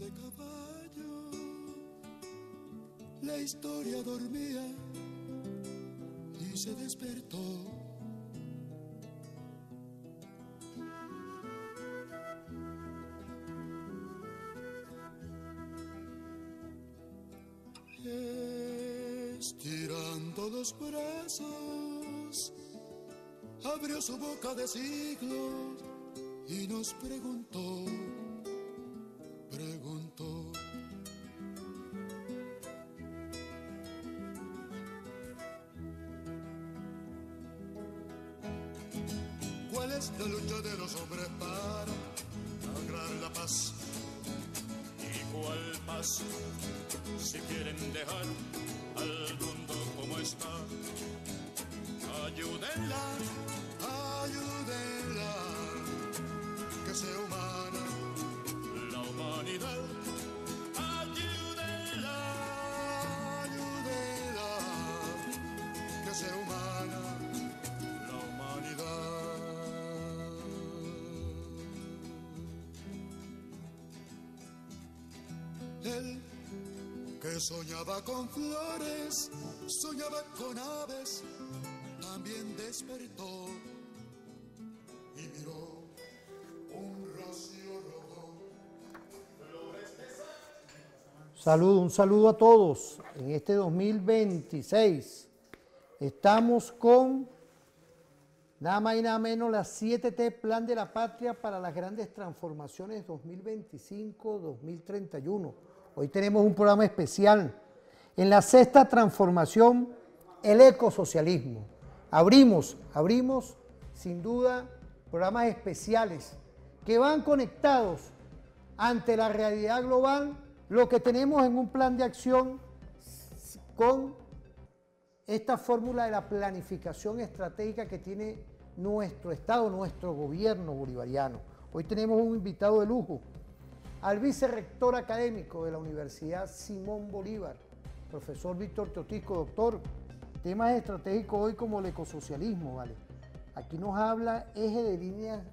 de caballo, la historia dormía y se despertó. Estirando los brazos, abrió su boca de siglos y nos preguntó. ¿Cuál es la lucha de los hombres para lograr la paz? ¿Y cuál paz? Si quieren dejar al mundo como está, ayúdenla, ayúdenla, que sea humana la humanidad. Ayúdenla, ayúdenla, que sea humana la humanidad. Él que soñaba con flores, soñaba con aves, también despertó y miró un rocío rojo. Un saludo a todos. En este 2026 estamos con nada más y nada menos las 7T Plan de la Patria para las grandes transformaciones 2025-2031. Hoy tenemos un programa especial. En la sexta transformación, el ecosocialismo. Abrimos sin duda programas especiales que van conectados ante la realidad global, lo que tenemos en un plan de acción con esta fórmula de la planificación estratégica que tiene nuestro Estado, nuestro gobierno bolivariano. Hoy tenemos un invitado de lujo, al vicerrector académico de la Universidad Simón Bolívar, profesor Víctor Teotisco. Doctor, temas estratégicos hoy como el ecosocialismo, ¿vale? Aquí nos habla eje de líneas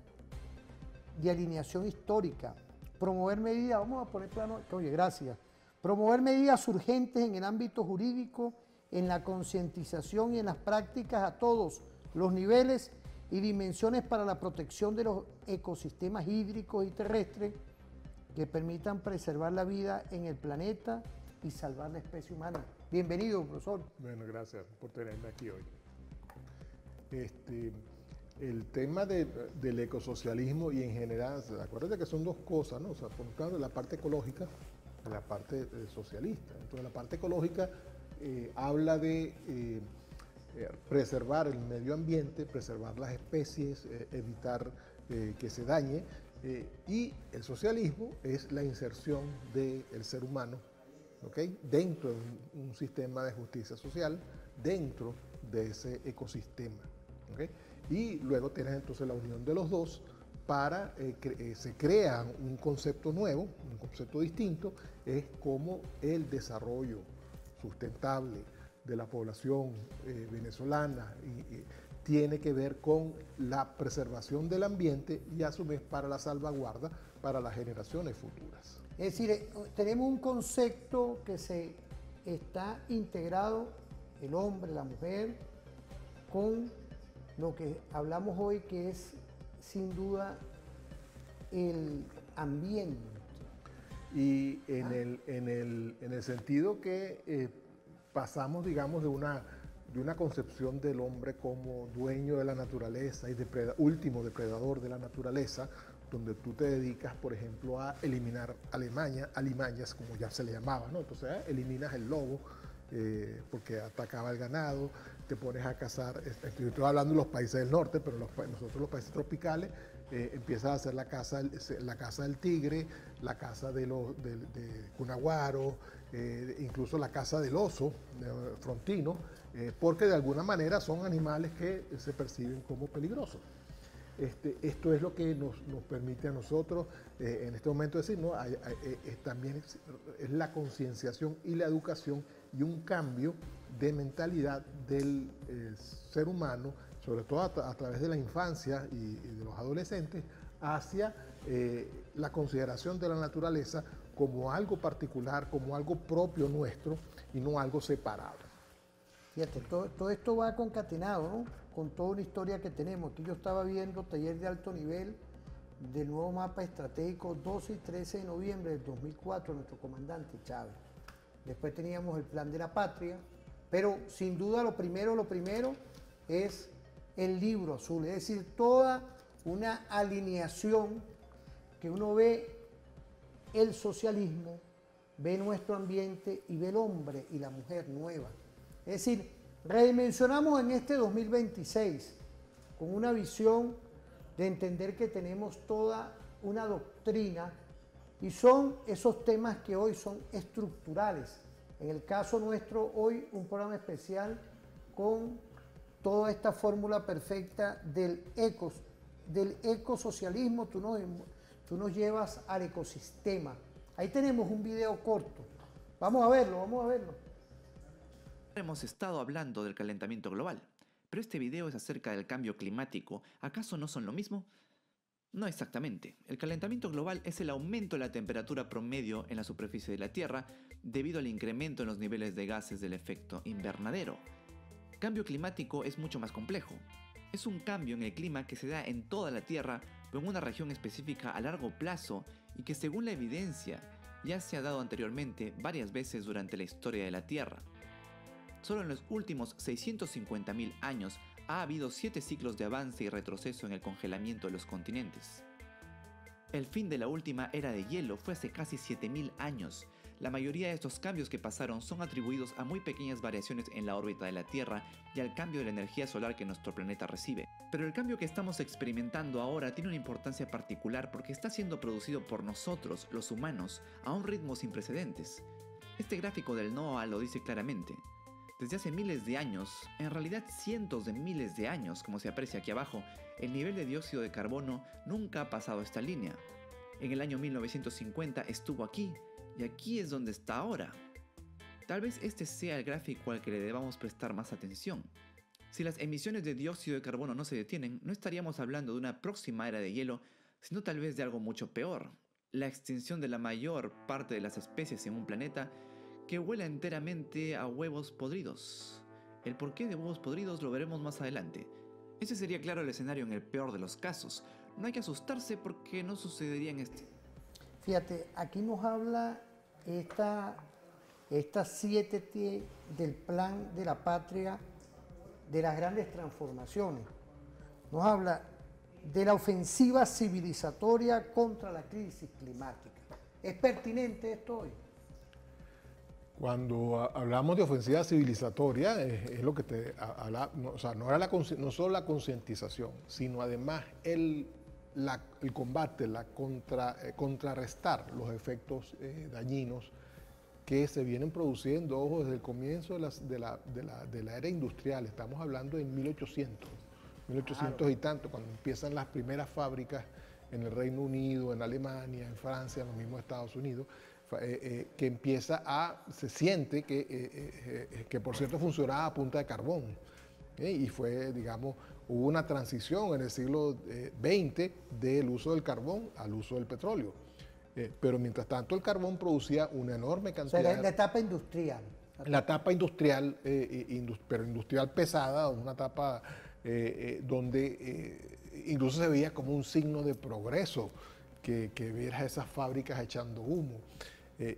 de alineación histórica, promover medidas, vamos a poner plano, oye, gracias, promover medidas urgentes en el ámbito jurídico, en la concientización y en las prácticas a todos los niveles y dimensiones para la protección de los ecosistemas hídricos y terrestres que permitan preservar la vida en el planeta y salvar la especie humana. Bienvenido, profesor. Bueno, gracias por tenerme aquí hoy. El tema del ecosocialismo y en general, acuérdate que son dos cosas, ¿no? O sea, por un lado la parte ecológica y la parte socialista. Entonces la parte ecológica habla de preservar el medio ambiente, preservar las especies, evitar que se dañe, y el socialismo es la inserción del ser humano, ¿okay?, dentro de un sistema de justicia social, dentro de ese ecosistema, ¿okay? Y luego tienes entonces la unión de los dos para, se crea un concepto nuevo, un concepto distinto, es como el desarrollo sustentable de la población venezolana tiene que ver con la preservación del ambiente y a su vez para la salvaguarda para las generaciones futuras. Es decir, tenemos un concepto que se está integrado, el hombre, la mujer, con lo que hablamos hoy, que es sin duda el ambiente. Y en el sentido que pasamos, digamos, de una concepción del hombre como dueño de la naturaleza y último depredador de la naturaleza, donde tú te dedicas, por ejemplo, a eliminar alimañas, como ya se le llamaba, ¿no? Entonces, eliminas el lobo, porque atacaba el ganado, te pones a cazar, estoy hablando de los países del norte, pero nosotros los países tropicales, empiezas a hacer la caza del tigre, la caza de cunaguaro, incluso la caza del oso frontino, porque de alguna manera son animales que se perciben como peligrosos. Esto es lo que nos permite a nosotros en este momento decir, ¿no? También es la concienciación y la educación y un cambio de mentalidad del ser humano, sobre todo a través de la infancia y de los adolescentes, hacia la consideración de la naturaleza como algo particular, como algo propio nuestro y no algo separado. Fíjate, todo esto va concatenado, ¿no? Con toda una historia que tenemos. Aquí yo estaba viendo taller de alto nivel del nuevo mapa estratégico 12 y 13 de noviembre del 2004, nuestro comandante Chávez. Después teníamos el plan de la patria, pero sin duda lo primero es el libro azul, es decir, toda una alineación que uno ve el socialismo, ve nuestro ambiente y ve el hombre y la mujer nueva. Es decir, redimensionamos en este 2026 con una visión de entender que tenemos toda una doctrina y son esos temas que hoy son estructurales. En el caso nuestro, hoy un programa especial con toda esta fórmula perfecta del ecosocialismo. Tú nos llevas al ecosistema. Ahí tenemos un video corto. Vamos a verlo. Hemos estado hablando del calentamiento global, pero este video es acerca del cambio climático. ¿Acaso no son lo mismo? No exactamente. El calentamiento global es el aumento de la temperatura promedio en la superficie de la Tierra debido al incremento en los niveles de gases del efecto invernadero. Cambio climático es mucho más complejo. Es un cambio en el clima que se da en toda la Tierra, pero en una región específica a largo plazo y que, según la evidencia, ya se ha dado anteriormente varias veces durante la historia de la Tierra. Solo en los últimos 650.000 años ha habido 7 ciclos de avance y retroceso en el congelamiento de los continentes. El fin de la última era de hielo fue hace casi 7.000 años. La mayoría de estos cambios que pasaron son atribuidos a muy pequeñas variaciones en la órbita de la Tierra y al cambio de la energía solar que nuestro planeta recibe. Pero el cambio que estamos experimentando ahora tiene una importancia particular porque está siendo producido por nosotros, los humanos, a un ritmo sin precedentes. Este gráfico del NOAA lo dice claramente. Desde hace miles de años, en realidad cientos de miles de años, como se aprecia aquí abajo, el nivel de dióxido de carbono nunca ha pasado esta línea. En el año 1950 estuvo aquí, y aquí es donde está ahora. Tal vez este sea el gráfico al que le debamos prestar más atención. Si las emisiones de dióxido de carbono no se detienen, no estaríamos hablando de una próxima era de hielo, sino tal vez de algo mucho peor, la extinción de la mayor parte de las especies en un planeta que huela enteramente a huevos podridos. El porqué de huevos podridos lo veremos más adelante. Ese sería claro el escenario en el peor de los casos. No hay que asustarse porque no sucedería en este. Fíjate, aquí nos habla estas 7 T del plan de la patria de las grandes transformaciones. Nos habla de la ofensiva civilizatoria contra la crisis climática. ¿Es pertinente esto hoy? Cuando hablamos de ofensiva civilizatoria, es lo que te habla, o sea, no solo la concientización, sino además el combate, contrarrestar los efectos dañinos que se vienen produciendo, ojo, desde el comienzo de la era industrial. Estamos hablando en 1800 claro. Y tanto, cuando empiezan las primeras fábricas en el Reino Unido, en Alemania, en Francia, en los mismos Estados Unidos, que se siente que por cierto funcionaba a punta de carbón. Y fue, digamos, hubo una transición en el siglo XX del uso del carbón al uso del petróleo. Pero mientras tanto el carbón producía una enorme cantidad. Pero en la etapa industrial. La etapa industrial, pero industrial pesada, una etapa donde incluso se veía como un signo de progreso que vieras esas fábricas echando humo.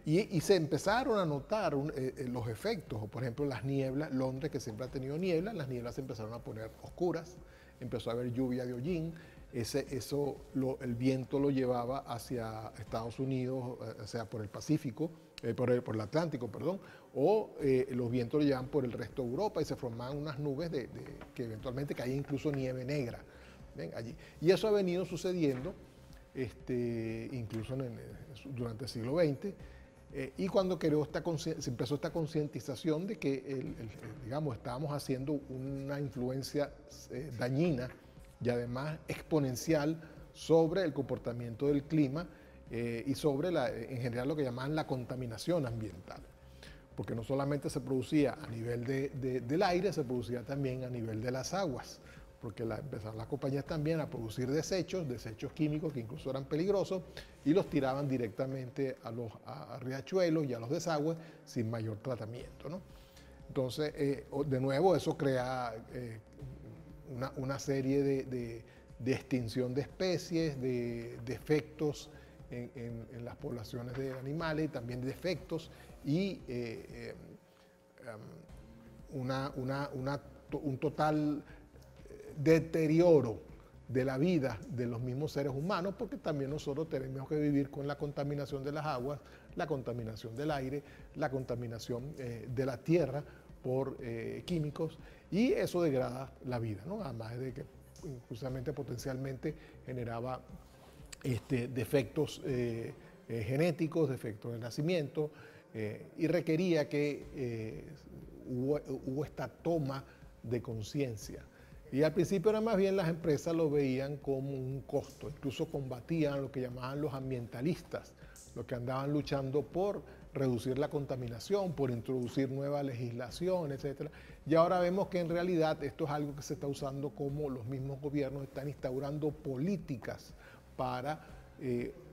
Y se empezaron a notar los efectos, por ejemplo las nieblas. Londres, que siempre ha tenido nieblas, las nieblas se empezaron a poner oscuras, empezó a haber lluvia de hollín, el viento lo llevaba hacia Estados Unidos, o sea, por el Pacífico, por el Atlántico, perdón, o los vientos lo llevaban por el resto de Europa y se formaban unas nubes que eventualmente caía incluso nieve negra. ¿Ven? Allí. Y eso ha venido sucediendo incluso durante el siglo XX, y cuando se empezó esta concientización de que digamos, estábamos haciendo una influencia dañina y además exponencial sobre el comportamiento del clima y sobre en general lo que llamaban la contaminación ambiental, porque no solamente se producía a nivel del aire, se producía también a nivel de las aguas. porque empezaron las compañías también a producir desechos químicos que incluso eran peligrosos, y los tiraban directamente a riachuelos y a los desagües sin mayor tratamiento, ¿no? Entonces, de nuevo, eso crea una serie de extinción de especies, de defectos en las poblaciones de animales, y también defectos y un total deterioro de la vida de los mismos seres humanos, porque también nosotros tenemos que vivir con la contaminación de las aguas, la contaminación del aire, la contaminación de la tierra por químicos, y eso degrada la vida, ¿no? Además de que justamente potencialmente generaba defectos genéticos, defectos de nacimiento, y requería que hubo esta toma de conciencia. Y al principio era más bien las empresas lo veían como un costo, incluso combatían lo que llamaban los ambientalistas, los que andaban luchando por reducir la contaminación, por introducir nueva legislación, etc. Y ahora vemos que en realidad esto es algo que se está usando, como los mismos gobiernos están instaurando políticas para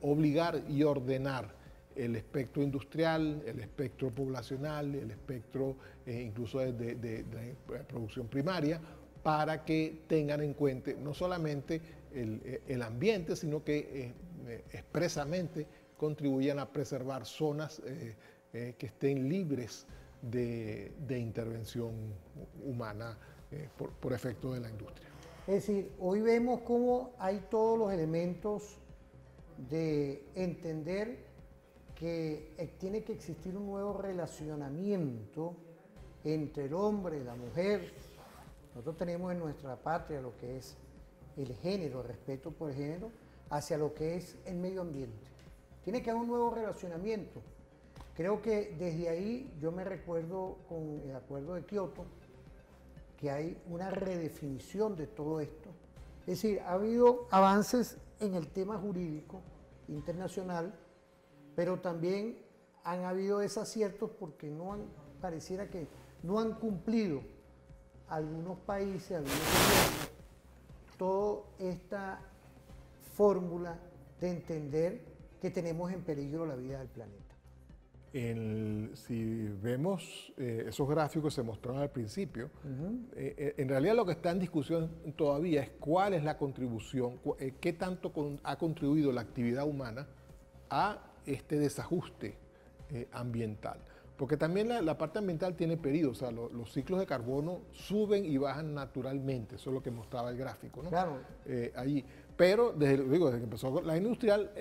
obligar y ordenar el espectro industrial, el espectro poblacional, el espectro incluso de producción primaria, para que tengan en cuenta no solamente el ambiente, sino que expresamente contribuyan a preservar zonas que estén libres de intervención humana por efecto de la industria. Es decir, hoy vemos cómo hay todos los elementos de entender que tiene que existir un nuevo relacionamiento entre el hombre y la mujer. Nosotros tenemos en nuestra patria lo que es el género, el respeto por el género, hacia lo que es el medio ambiente. Tiene que haber un nuevo relacionamiento. Creo que desde ahí yo me recuerdo con el Acuerdo de Kioto que hay una redefinición de todo esto. Es decir, ha habido avances en el tema jurídico internacional, pero también han habido desaciertos porque pareciera que no han cumplido algunos países, algunos gobiernos, toda esta fórmula de entender que tenemos en peligro la vida del planeta. Si vemos esos gráficos que se mostraron al principio, en realidad lo que está en discusión todavía es cuál es la contribución, qué tanto ha contribuido la actividad humana a este desajuste ambiental. Porque también la parte ambiental tiene periodos, o sea, los ciclos de carbono suben y bajan naturalmente, eso es lo que mostraba el gráfico, ¿no? Claro. Allí. Pero desde que empezó la industrial,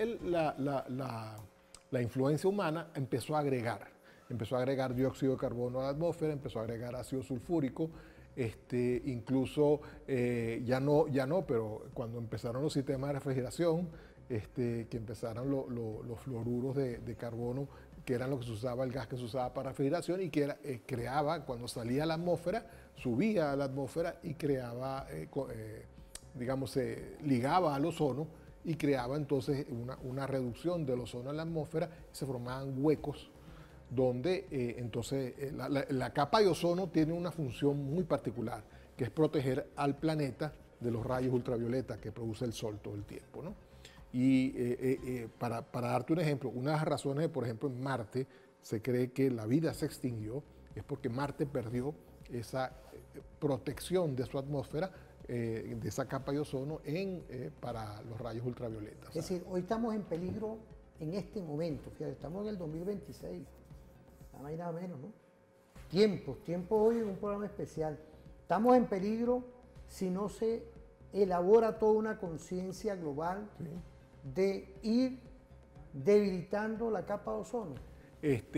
la influencia humana empezó a agregar dióxido de carbono a la atmósfera, empezó a agregar ácido sulfúrico, incluso ya no, pero cuando empezaron los sistemas de refrigeración, que empezaron los fluoruros de carbono, que eran lo que se usaba, el gas que se usaba para refrigeración, y que creaba, cuando salía a la atmósfera, subía a la atmósfera y creaba, digamos, se ligaba al ozono y creaba entonces una reducción del ozono en la atmósfera, se formaban huecos donde entonces la capa de ozono tiene una función muy particular, que es proteger al planeta de los rayos ultravioleta que produce el sol todo el tiempo, ¿no? Y para darte un ejemplo, una de las razones, por ejemplo, en Marte se cree que la vida se extinguió, es porque Marte perdió esa protección de su atmósfera, de esa capa de ozono para los rayos ultravioletas. Es decir, hoy estamos en peligro en este momento, fíjate, estamos en el 2026, nada más y nada menos, ¿no? Tiempo hoy en un programa especial. Estamos en peligro si no se elabora toda una conciencia global, sí, de ir debilitando la capa de ozono.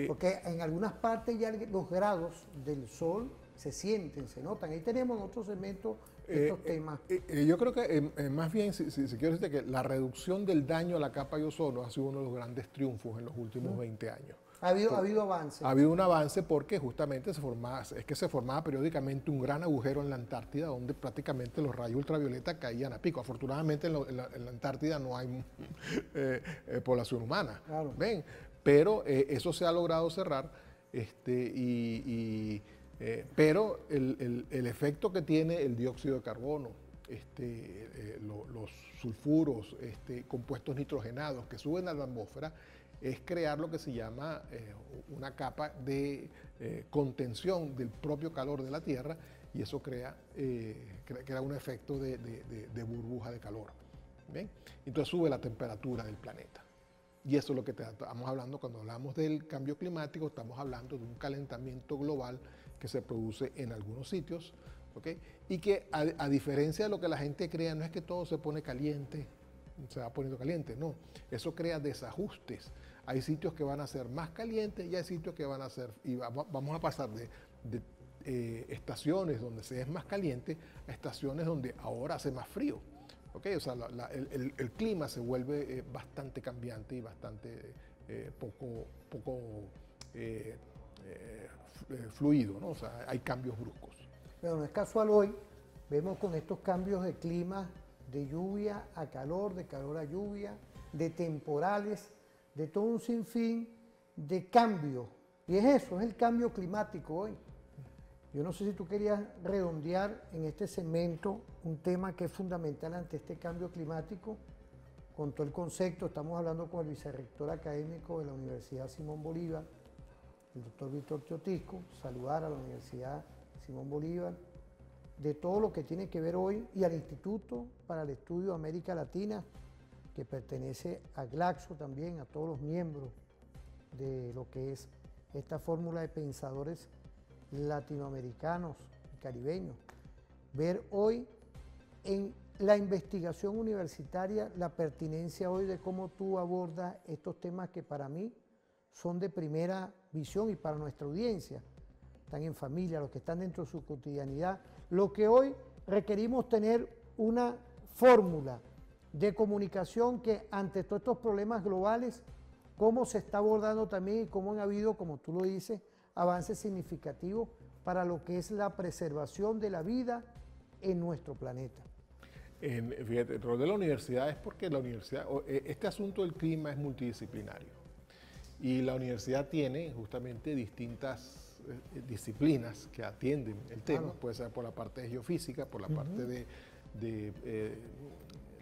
Porque en algunas partes ya los grados del sol se sienten, se notan. Ahí tenemos en otro segmento estos temas. Yo creo que más bien, si quiero decirte que la reducción del daño a la capa de ozono ha sido uno de los grandes triunfos en los últimos 20 años. Ha habido avance. Ha habido un avance porque justamente se formaba periódicamente un gran agujero en la Antártida donde prácticamente los rayos ultravioleta caían a pico. Afortunadamente en la Antártida no hay población humana, claro, ¿ven? Pero eso se ha logrado cerrar, pero el efecto que tiene el dióxido de carbono, los sulfuros, compuestos nitrogenados que suben a la atmósfera, es crear lo que se llama una capa de contención del propio calor de la Tierra, y eso crea un efecto de burbuja de calor. ¿Bien? Entonces sube la temperatura del planeta. Y eso es lo que estamos hablando cuando hablamos del cambio climático. Estamos hablando de un calentamiento global que se produce en algunos sitios, ¿okay? Y que a diferencia de lo que la gente crea, no es que todo se pone caliente, se va poniendo caliente, no. Eso crea desajustes. Hay sitios que van a ser más calientes y hay sitios que van a ser, y vamos a pasar de estaciones donde se es más caliente a estaciones donde ahora hace más frío. Okay, o sea, el clima se vuelve bastante cambiante y bastante poco fluido, ¿no? O sea, hay cambios bruscos. Pero no es casual hoy, vemos con estos cambios de clima, de lluvia a calor, de calor a lluvia, de temporales, de todo un sinfín de cambios. Y es eso, es el cambio climático hoy. Yo no sé si tú querías redondear en este segmento un tema que es fundamental ante este cambio climático, con todo el concepto. Estamos hablando con el vicerrector académico de la Universidad Simón Bolívar, el doctor Víctor Teotisco, saludar a la Universidad Simón Bolívar, de todo lo que tiene que ver hoy, y al Instituto para el Estudio de América Latina, que pertenece a Glaxo también, a todos los miembros de lo que es esta fórmula de pensadores latinoamericanos y caribeños. Ver hoy en la investigación universitaria la pertinencia hoy de cómo tú abordas estos temas que para mí son de primera visión y para nuestra audiencia. Están en familia, los que están dentro de su cotidianidad. Lo que hoy requerimos tener una fórmula de comunicación que ante todos estos problemas globales, cómo se está abordando también y cómo han habido, como tú lo dices, avances significativos para lo que es la preservación de la vida en nuestro planeta. Fíjate, el rol de la universidad es porque la universidad, este asunto del clima es multidisciplinario y la universidad tiene justamente distintas disciplinas que atienden el tema. Claro. Puede ser por la parte de geofísica, por la parte de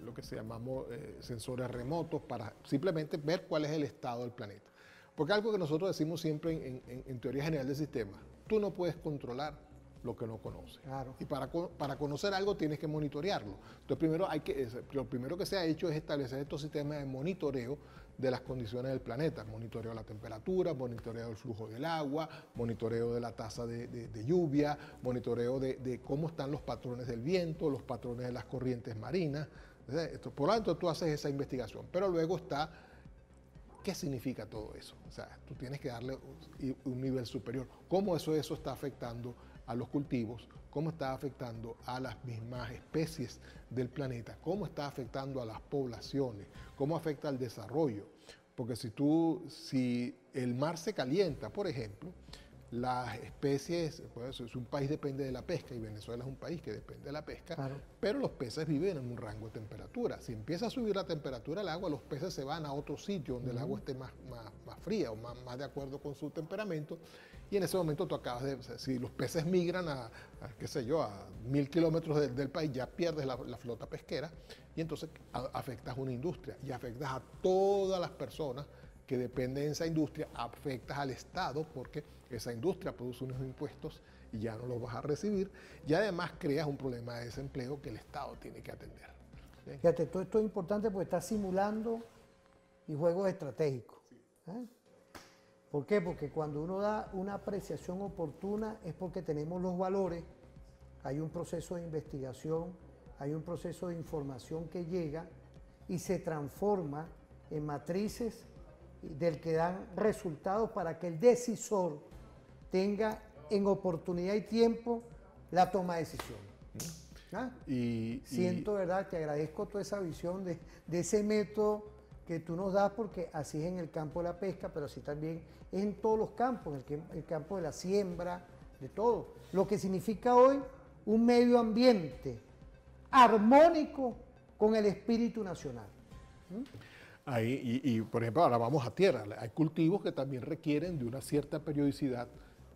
lo que se llamamos sensores remotos, para simplemente ver cuál es el estado del planeta. Porque algo que nosotros decimos siempre en teoría general del sistema, tú no puedes controlar lo que no conoces. Claro. Y para conocer algo tienes que monitorearlo. Entonces lo primero que se ha hecho es establecer estos sistemas de monitoreo de las condiciones del planeta. Monitoreo de la temperatura, monitoreo del flujo del agua, monitoreo de la tasa de lluvia, monitoreo de cómo están los patrones del viento, los patrones de las corrientes marinas. Por lo tanto, tú haces esa investigación. Pero luego está, ¿qué significa todo eso? O sea, tú tienes que darle un nivel superior. ¿Cómo eso está afectando a los cultivos? ¿Cómo está afectando a las mismas especies del planeta? ¿Cómo está afectando a las poblaciones? ¿Cómo afecta al desarrollo? Porque si el mar se calienta, por ejemplo, las especies, pues, un país depende de la pesca y Venezuela es un país que depende de la pesca, claro, pero los peces viven en un rango de temperatura. Si empieza a subir la temperatura del agua, los peces se van a otro sitio donde el agua esté más fría o más de acuerdo con su temperamento, y en ese momento tú acabas si los peces migran qué sé yo, a 1000 kilómetros del país, ya pierdes la flota pesquera y entonces afectas una industria y afectas a todas las personas que dependen de esa industria, afectas al Estado porque esa industria produce unos impuestos y ya no los vas a recibir, y además creas un problema de desempleo que el Estado tiene que atender. ¿Sí? Fíjate, todo esto es importante porque está simulando y juegos estratégicos. ¿Eh? ¿Por qué? Porque cuando uno da una apreciación oportuna es porque tenemos los valores, hay un proceso de investigación, hay un proceso de información que llega y se transforma en matrices del que dan resultados para que el decisor tenga en oportunidad y tiempo la toma de decisiones. ¿Ah? Siento, ¿verdad? Te agradezco toda esa visión de ese método que tú nos das, porque así es en el campo de la pesca, pero así también es en todos los campos, en el campo de la siembra, de todo. Lo que significa hoy un medio ambiente armónico con el espíritu nacional. Ahí, por ejemplo, ahora vamos a tierra. Hay cultivos que también requieren de una cierta periodicidad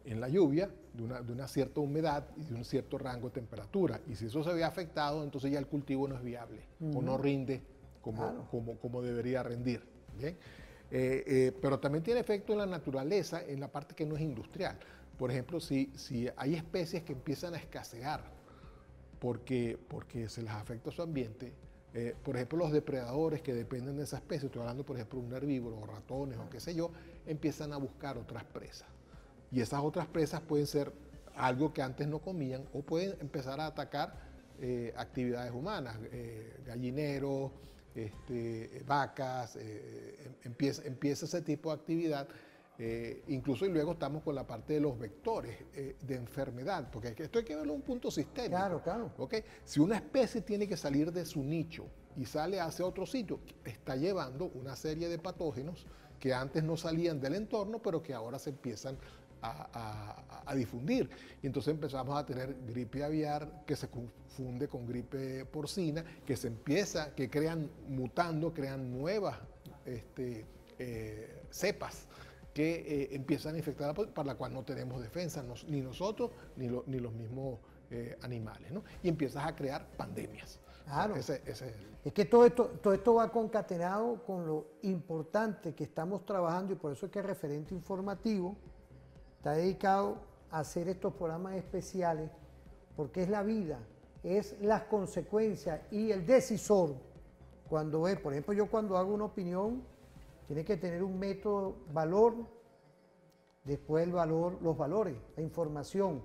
en la lluvia, de una cierta humedad y de un cierto rango de temperatura. Y si eso se ve afectado, entonces ya el cultivo no es viable o no rinde como debería rendir. ¿Bien? Pero también tiene efecto en la naturaleza, en la parte que no es industrial. Por ejemplo, si hay especies que empiezan a escasear porque se les afecta su ambiente, por ejemplo, los depredadores que dependen de esa especie, estoy hablando, por ejemplo, de un herbívoro o ratones o qué sé yo, empiezan a buscar otras presas. Y esas otras presas pueden ser algo que antes no comían o pueden empezar a atacar actividades humanas, gallineros, vacas, empieza ese tipo de actividad. Incluso y luego estamos con la parte de los vectores de enfermedad, porque esto hay que verlo en un punto sistémico. Claro, claro. ¿Okay? Si una especie tiene que salir de su nicho y sale hacia otro sitio, está llevando una serie de patógenos que antes no salían del entorno, pero que ahora se empiezan a difundir. Y entonces empezamos a tener gripe aviar que se confunde con gripe porcina, que crean mutando, crean nuevas cepas que empiezan a infectar, para la cual no tenemos defensa, ni nosotros ni los mismos animales, ¿no? Y empiezas a crear pandemias. Claro. O sea, ese es que todo esto va concatenado con lo importante que estamos trabajando, y por eso es que el referente informativo está dedicado a hacer estos programas especiales, porque es la vida, es las consecuencias y el decisor. Cuando ve, por ejemplo, yo cuando hago una opinión, tiene que tener un método, valor, después el valor, los valores, la información,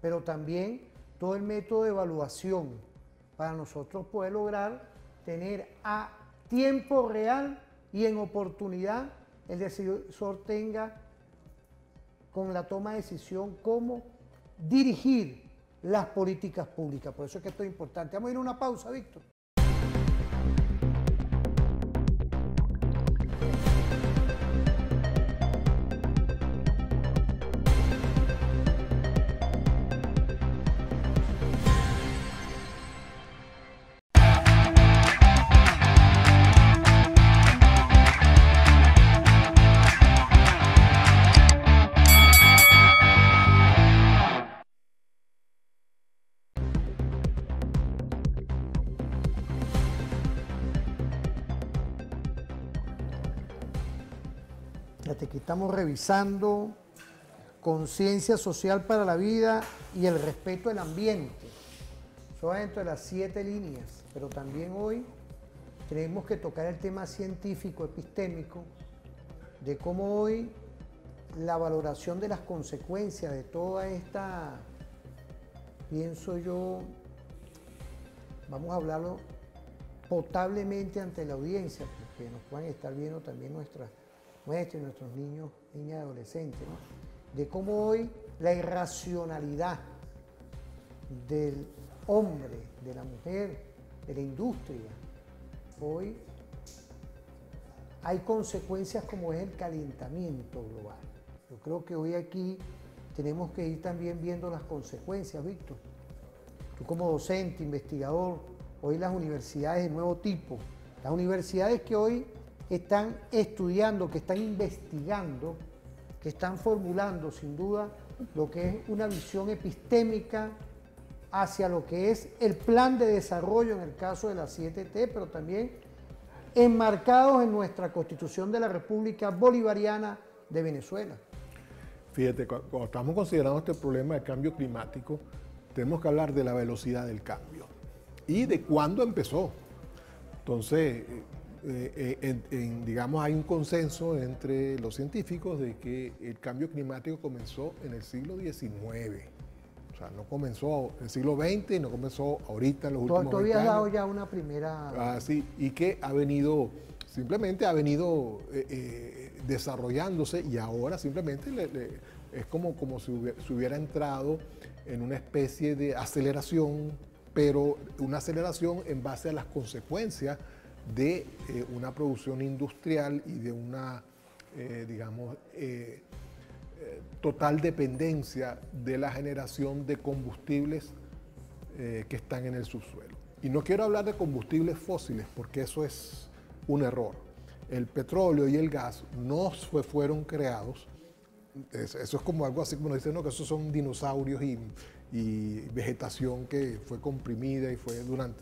pero también todo el método de evaluación para nosotros poder lograr tener a tiempo real y en oportunidad el decisor tenga con la toma de decisión cómo dirigir las políticas públicas. Por eso es que esto es importante. Vamos a ir a una pausa, Víctor. Aquí estamos revisando conciencia social para la vida y el respeto al ambiente. Eso va dentro de las 7 líneas, pero también hoy tenemos que tocar el tema científico, epistémico, de cómo hoy la valoración de las consecuencias de toda esta, pienso yo, vamos a hablarlo potablemente ante la audiencia, porque nos puedan estar viendo también nuestros y nuestros niños, niñas y adolescentes, ¿no? De cómo hoy la irracionalidad del hombre, de la mujer, de la industria, hoy hay consecuencias como es el calentamiento global. Yo creo que hoy aquí tenemos que ir también viendo las consecuencias, Víctor. Tú como docente, investigador, hoy las universidades de nuevo tipo, las universidades que hoy están estudiando, que están investigando, que están formulando sin duda lo que es una visión epistémica hacia lo que es el plan de desarrollo en el caso de la 7T, pero también enmarcados en nuestra Constitución de la República Bolivariana de Venezuela. Fíjate, cuando estamos considerando este problema del cambio climático, tenemos que hablar de la velocidad del cambio y de cuándo empezó. Entonces, digamos, hay un consenso entre los científicos de que el cambio climático comenzó en el siglo XIX. O sea, no comenzó en el siglo XX, no comenzó ahorita en los últimos 20 años. Todavía has dado ya una primera... Sí, y que ha venido, simplemente ha venido desarrollándose, y ahora simplemente es como si hubiera entrado en una especie de aceleración, pero una aceleración en base a las consecuencias de una producción industrial y de una, digamos, total dependencia de la generación de combustibles que están en el subsuelo. Y no quiero hablar de combustibles fósiles porque eso es un error. El petróleo y el gas no fueron creados Eso es como algo así como dicen, no, que esos son dinosaurios y vegetación que fue comprimida y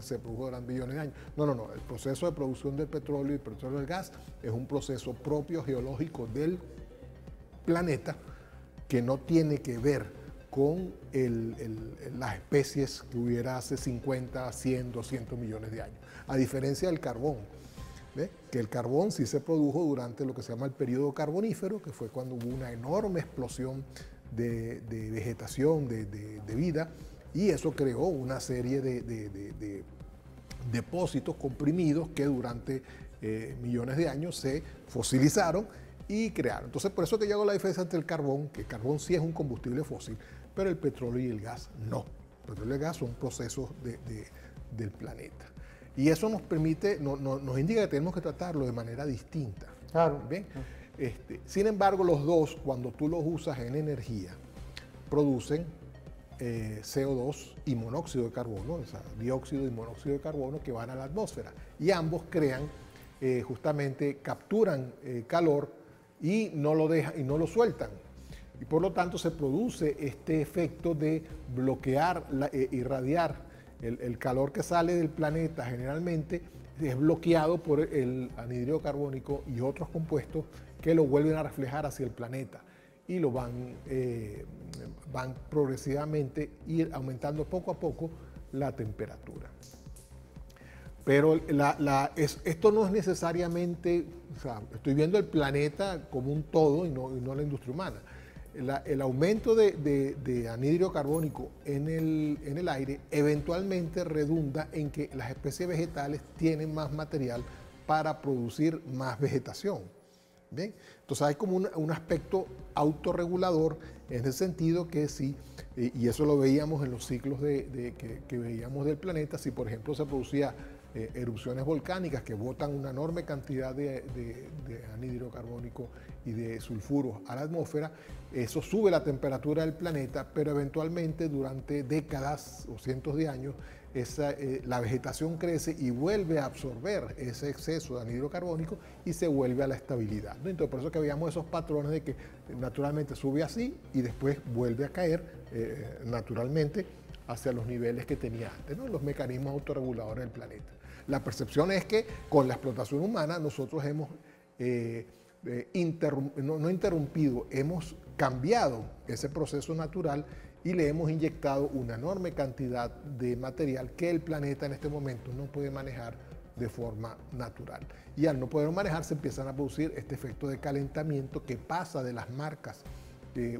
se produjo durante billones de años. No. El proceso de producción del petróleo y petróleo del gas es un proceso propio geológico del planeta que no tiene que ver con las especies que hubiera hace 50, 100, 200 millones de años. A diferencia del carbón, ¿ve? Que el carbón sí se produjo durante lo que se llama el periodo carbonífero, que fue cuando hubo una enorme explosión de vegetación, de vida, y eso creó una serie de depósitos comprimidos que durante millones de años se fosilizaron y crearon. Entonces, por eso que yo hago la diferencia entre el carbón, que el carbón sí es un combustible fósil, pero el petróleo y el gas no. El petróleo y el gas son procesos del planeta. Y eso nos permite, nos indica que tenemos que tratarlo de manera distinta. Claro. ¿Bien? Sin embargo, los dos, cuando tú los usas en energía, producen CO2 y monóxido de carbono, o sea, dióxido y monóxido de carbono que van a la atmósfera. Y ambos crean, justamente capturan calor y no lo dejan y no lo sueltan. Y por lo tanto se produce este efecto de bloquear, irradiar el calor que sale del planeta generalmente es bloqueado por el anhídrido carbónico y otros compuestos que lo vuelven a reflejar hacia el planeta y lo van progresivamente ir aumentando poco a poco la temperatura. Pero esto no es necesariamente, o sea, estoy viendo el planeta como un todo y no la industria humana. El aumento de anhídrido carbónico en el aire eventualmente redunda en que las especies vegetales tienen más material para producir más vegetación. ¿Bien? Entonces hay como un aspecto autorregulador en el sentido que sí, y eso lo veíamos en los ciclos que veíamos del planeta, si por ejemplo se producía erupciones volcánicas que botan una enorme cantidad de anhídrido carbónico y de sulfuros a la atmósfera, eso sube la temperatura del planeta, pero eventualmente durante décadas o cientos de años la vegetación crece y vuelve a absorber ese exceso de anhídrido carbónico y se vuelve a la estabilidad, ¿no? Entonces por eso que veíamos esos patrones de que naturalmente sube así y después vuelve a caer naturalmente hacia los niveles que tenía antes, ¿no? Los mecanismos autorreguladores del planeta. La percepción es que con la explotación humana nosotros hemos no interrumpido, hemos cambiado ese proceso natural y le hemos inyectado una enorme cantidad de material que el planeta en este momento no puede manejar de forma natural. Y al no poder manejar se empiezan a producir este efecto de calentamiento que pasa de las marcas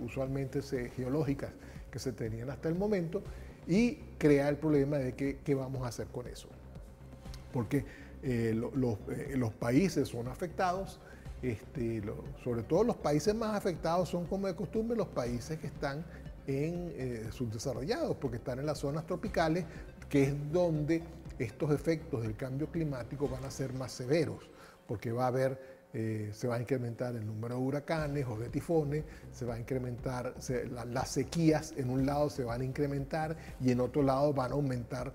usualmente geológicas que se tenían hasta el momento y crea el problema de qué vamos a hacer con eso. Porque los países son afectados, sobre todo los países más afectados son como de costumbre los países que están subdesarrollados, porque están en las zonas tropicales, que es donde estos efectos del cambio climático van a ser más severos, porque se va a incrementar el número de huracanes o de tifones, se va a incrementar, las sequías en un lado se van a incrementar y en otro lado van a aumentar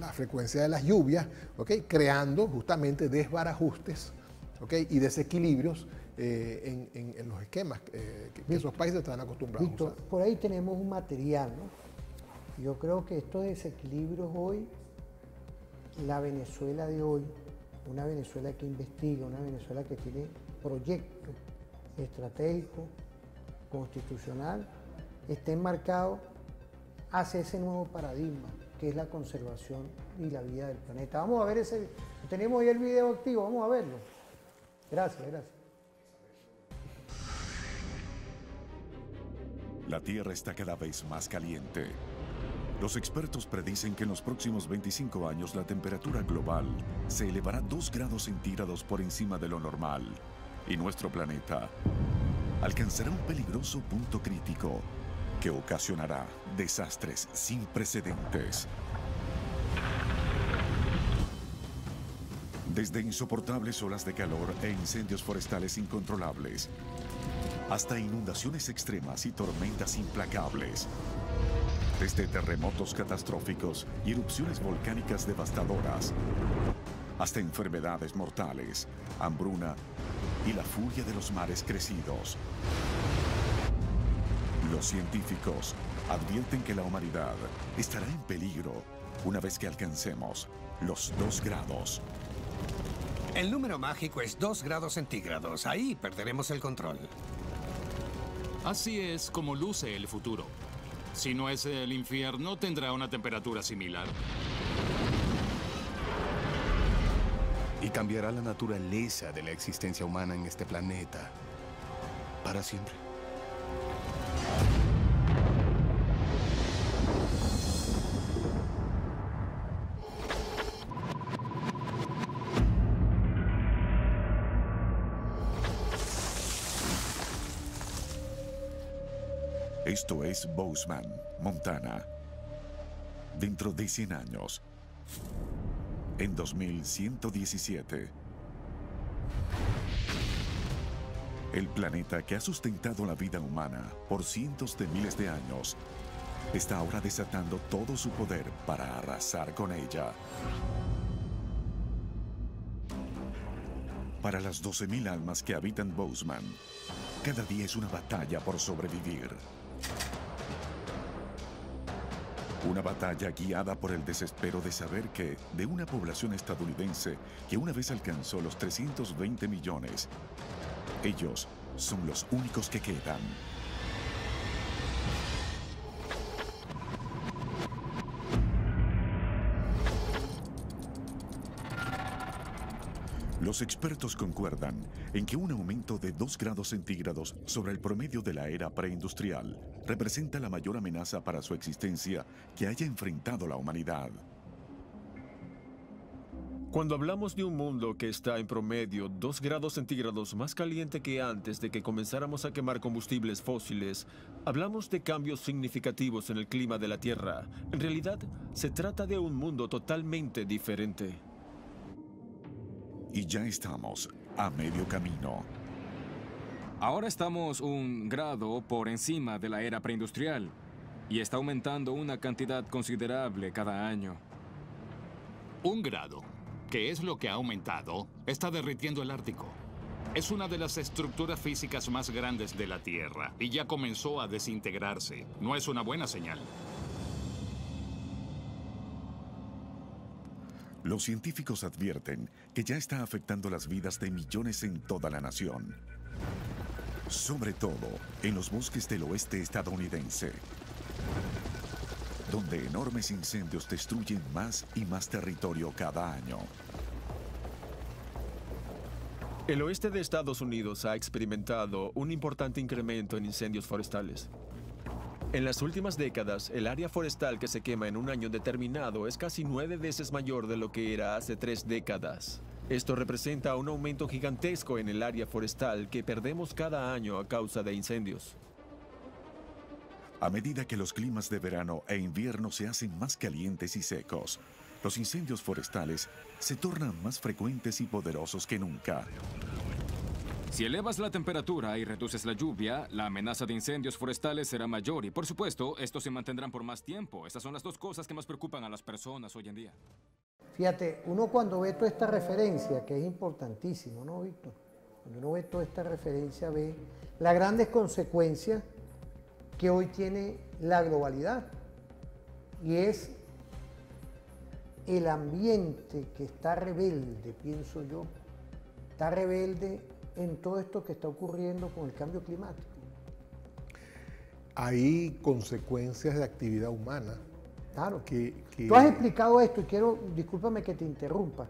la frecuencia de las lluvias, ¿okay? Creando justamente desbarajustes, ¿okay? Y desequilibrios en los esquemas que esos países están acostumbrados Víctor, a usar. por ahí tenemos un material, ¿no? Yo creo que estos desequilibrios hoy, la Venezuela de hoy, una Venezuela que investiga, una Venezuela que tiene proyecto estratégico, constitucional, está enmarcado hacia ese nuevo paradigma que es la conservación y la vida del planeta. Vamos a ver tenemos ahí el video activo, vamos a verlo. Gracias. La Tierra está cada vez más caliente. Los expertos predicen que en los próximos 25 años la temperatura global se elevará 2 grados centígrados por encima de lo normal y nuestro planeta alcanzará un peligroso punto crítico que ocasionará desastres sin precedentes. Desde insoportables olas de calor e incendios forestales incontrolables hasta inundaciones extremas y tormentas implacables. Desde terremotos catastróficos y erupciones volcánicas devastadoras, hasta enfermedades mortales, hambruna y la furia de los mares crecidos. Los científicos advierten que la humanidad estará en peligro una vez que alcancemos los 2 grados. El número mágico es 2 grados centígrados. Ahí perderemos el control. Así es como luce el futuro. Si no es el infierno, tendrá una temperatura similar. Y cambiará la naturaleza de la existencia humana en este planeta para siempre. Esto es Bozeman, Montana. Dentro de 100 años, en 2117, el planeta que ha sustentado la vida humana por cientos de miles de años está ahora desatando todo su poder para arrasar con ella. Para las 12.000 almas que habitan Bozeman, cada día es una batalla por sobrevivir. Una batalla guiada por el desespero de saber que, de una población estadounidense que una vez alcanzó los 320 millones, ellos son los únicos que quedan. Los expertos concuerdan en que un aumento de 2 grados centígrados sobre el promedio de la era preindustrial representa la mayor amenaza para su existencia que haya enfrentado la humanidad. Cuando hablamos de un mundo que está en promedio 2 grados centígrados más caliente que antes de que comenzáramos a quemar combustibles fósiles, hablamos de cambios significativos en el clima de la Tierra. En realidad, se trata de un mundo totalmente diferente. Y ya estamos a medio camino. Ahora estamos 1 grado por encima de la era preindustrial y está aumentando una cantidad considerable cada año. 1 grado, que es lo que ha aumentado, está derritiendo el Ártico. Es una de las estructuras físicas más grandes de la Tierra y ya comenzó a desintegrarse. No es una buena señal. Los científicos advierten que ya está afectando las vidas de millones en toda la nación. Sobre todo en los bosques del oeste estadounidense, donde enormes incendios destruyen más y más territorio cada año. El oeste de Estados Unidos ha experimentado un importante incremento en incendios forestales. En las últimas décadas, el área forestal que se quema en un año determinado es casi 9 veces mayor de lo que era hace 3 décadas. Esto representa un aumento gigantesco en el área forestal que perdemos cada año a causa de incendios. A medida que los climas de verano e invierno se hacen más calientes y secos, los incendios forestales se tornan más frecuentes y poderosos que nunca. Si elevas la temperatura y reduces la lluvia, la amenaza de incendios forestales será mayor y, por supuesto, estos se mantendrán por más tiempo. Estas son las 2 cosas que más preocupan a las personas hoy en día. Fíjate, uno cuando ve toda esta referencia, que es importantísimo, ¿no, Víctor? Cuando uno ve toda esta referencia, ve las grandes consecuencias que hoy tiene la globalidad. Y es el ambiente que está rebelde, pienso yo, está rebelde en todo esto que está ocurriendo con el cambio climático. Hay consecuencias de actividad humana. Claro. Que... Tú has explicado esto y quiero, discúlpame que te interrumpa,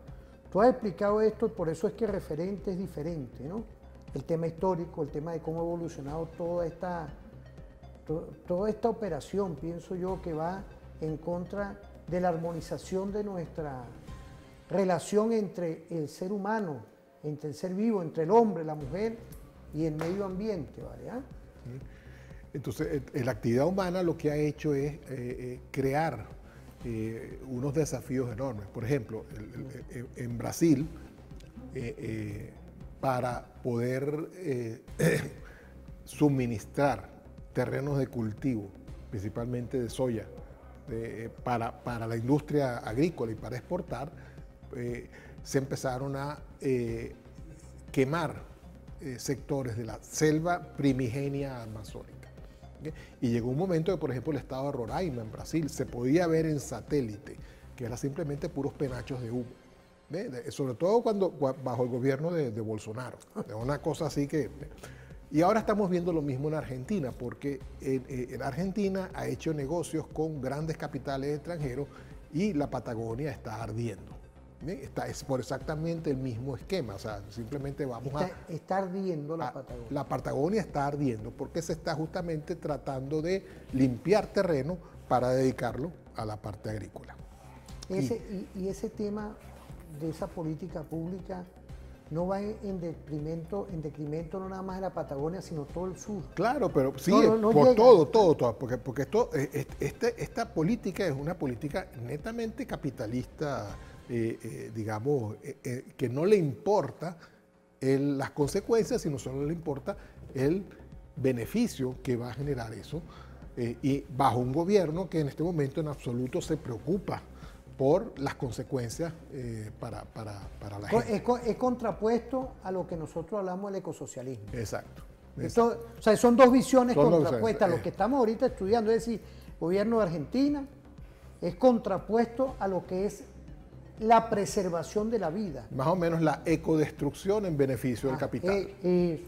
tú has explicado esto y por eso es que el referente es diferente, ¿no? El tema histórico, el tema de cómo ha evolucionado toda esta operación, pienso yo, que va en contra de la armonización de nuestra relación entre el ser humano, entre el ser vivo, entre el hombre, la mujer y el medio ambiente, ¿vale? Entonces, la actividad humana lo que ha hecho es crear unos desafíos enormes. Por ejemplo, en Brasil, para poder suministrar terrenos de cultivo, principalmente de soya, para la industria agrícola y para exportar, se empezaron a quemar sectores de la selva primigenia amazónica. ¿Okay? Y llegó un momento que, por ejemplo, el estado de Roraima, en Brasil, se podía ver en satélite, que era simplemente puros penachos de humo. Sobre todo bajo el gobierno de Bolsonaro. Una cosa así que... Y ahora estamos viendo lo mismo en Argentina, porque en Argentina ha hecho negocios con grandes capitales extranjeros y la Patagonia está ardiendo. Es por exactamente el mismo esquema, o sea, simplemente Está ardiendo la Patagonia. La Patagonia está ardiendo porque se está justamente tratando de limpiar terreno para dedicarlo a la parte agrícola. Y ese tema de esa política pública no va en detrimento no nada más de la Patagonia, sino todo el sur. Claro, pero sí, por todo, porque esta política es una política netamente capitalista, digamos, que no le importa las consecuencias, sino solo le importa el beneficio que va a generar eso, y bajo un gobierno que en este momento en absoluto se preocupa por las consecuencias para la gente. Es contrapuesto a lo que nosotros hablamos del ecosocialismo. Exacto. O sea, son dos visiones contrapuestas. Lo que estamos ahorita estudiando, es decir, el gobierno de Argentina es contrapuesto a lo que es la preservación de la vida. Más o menos la ecodestrucción en beneficio del capital.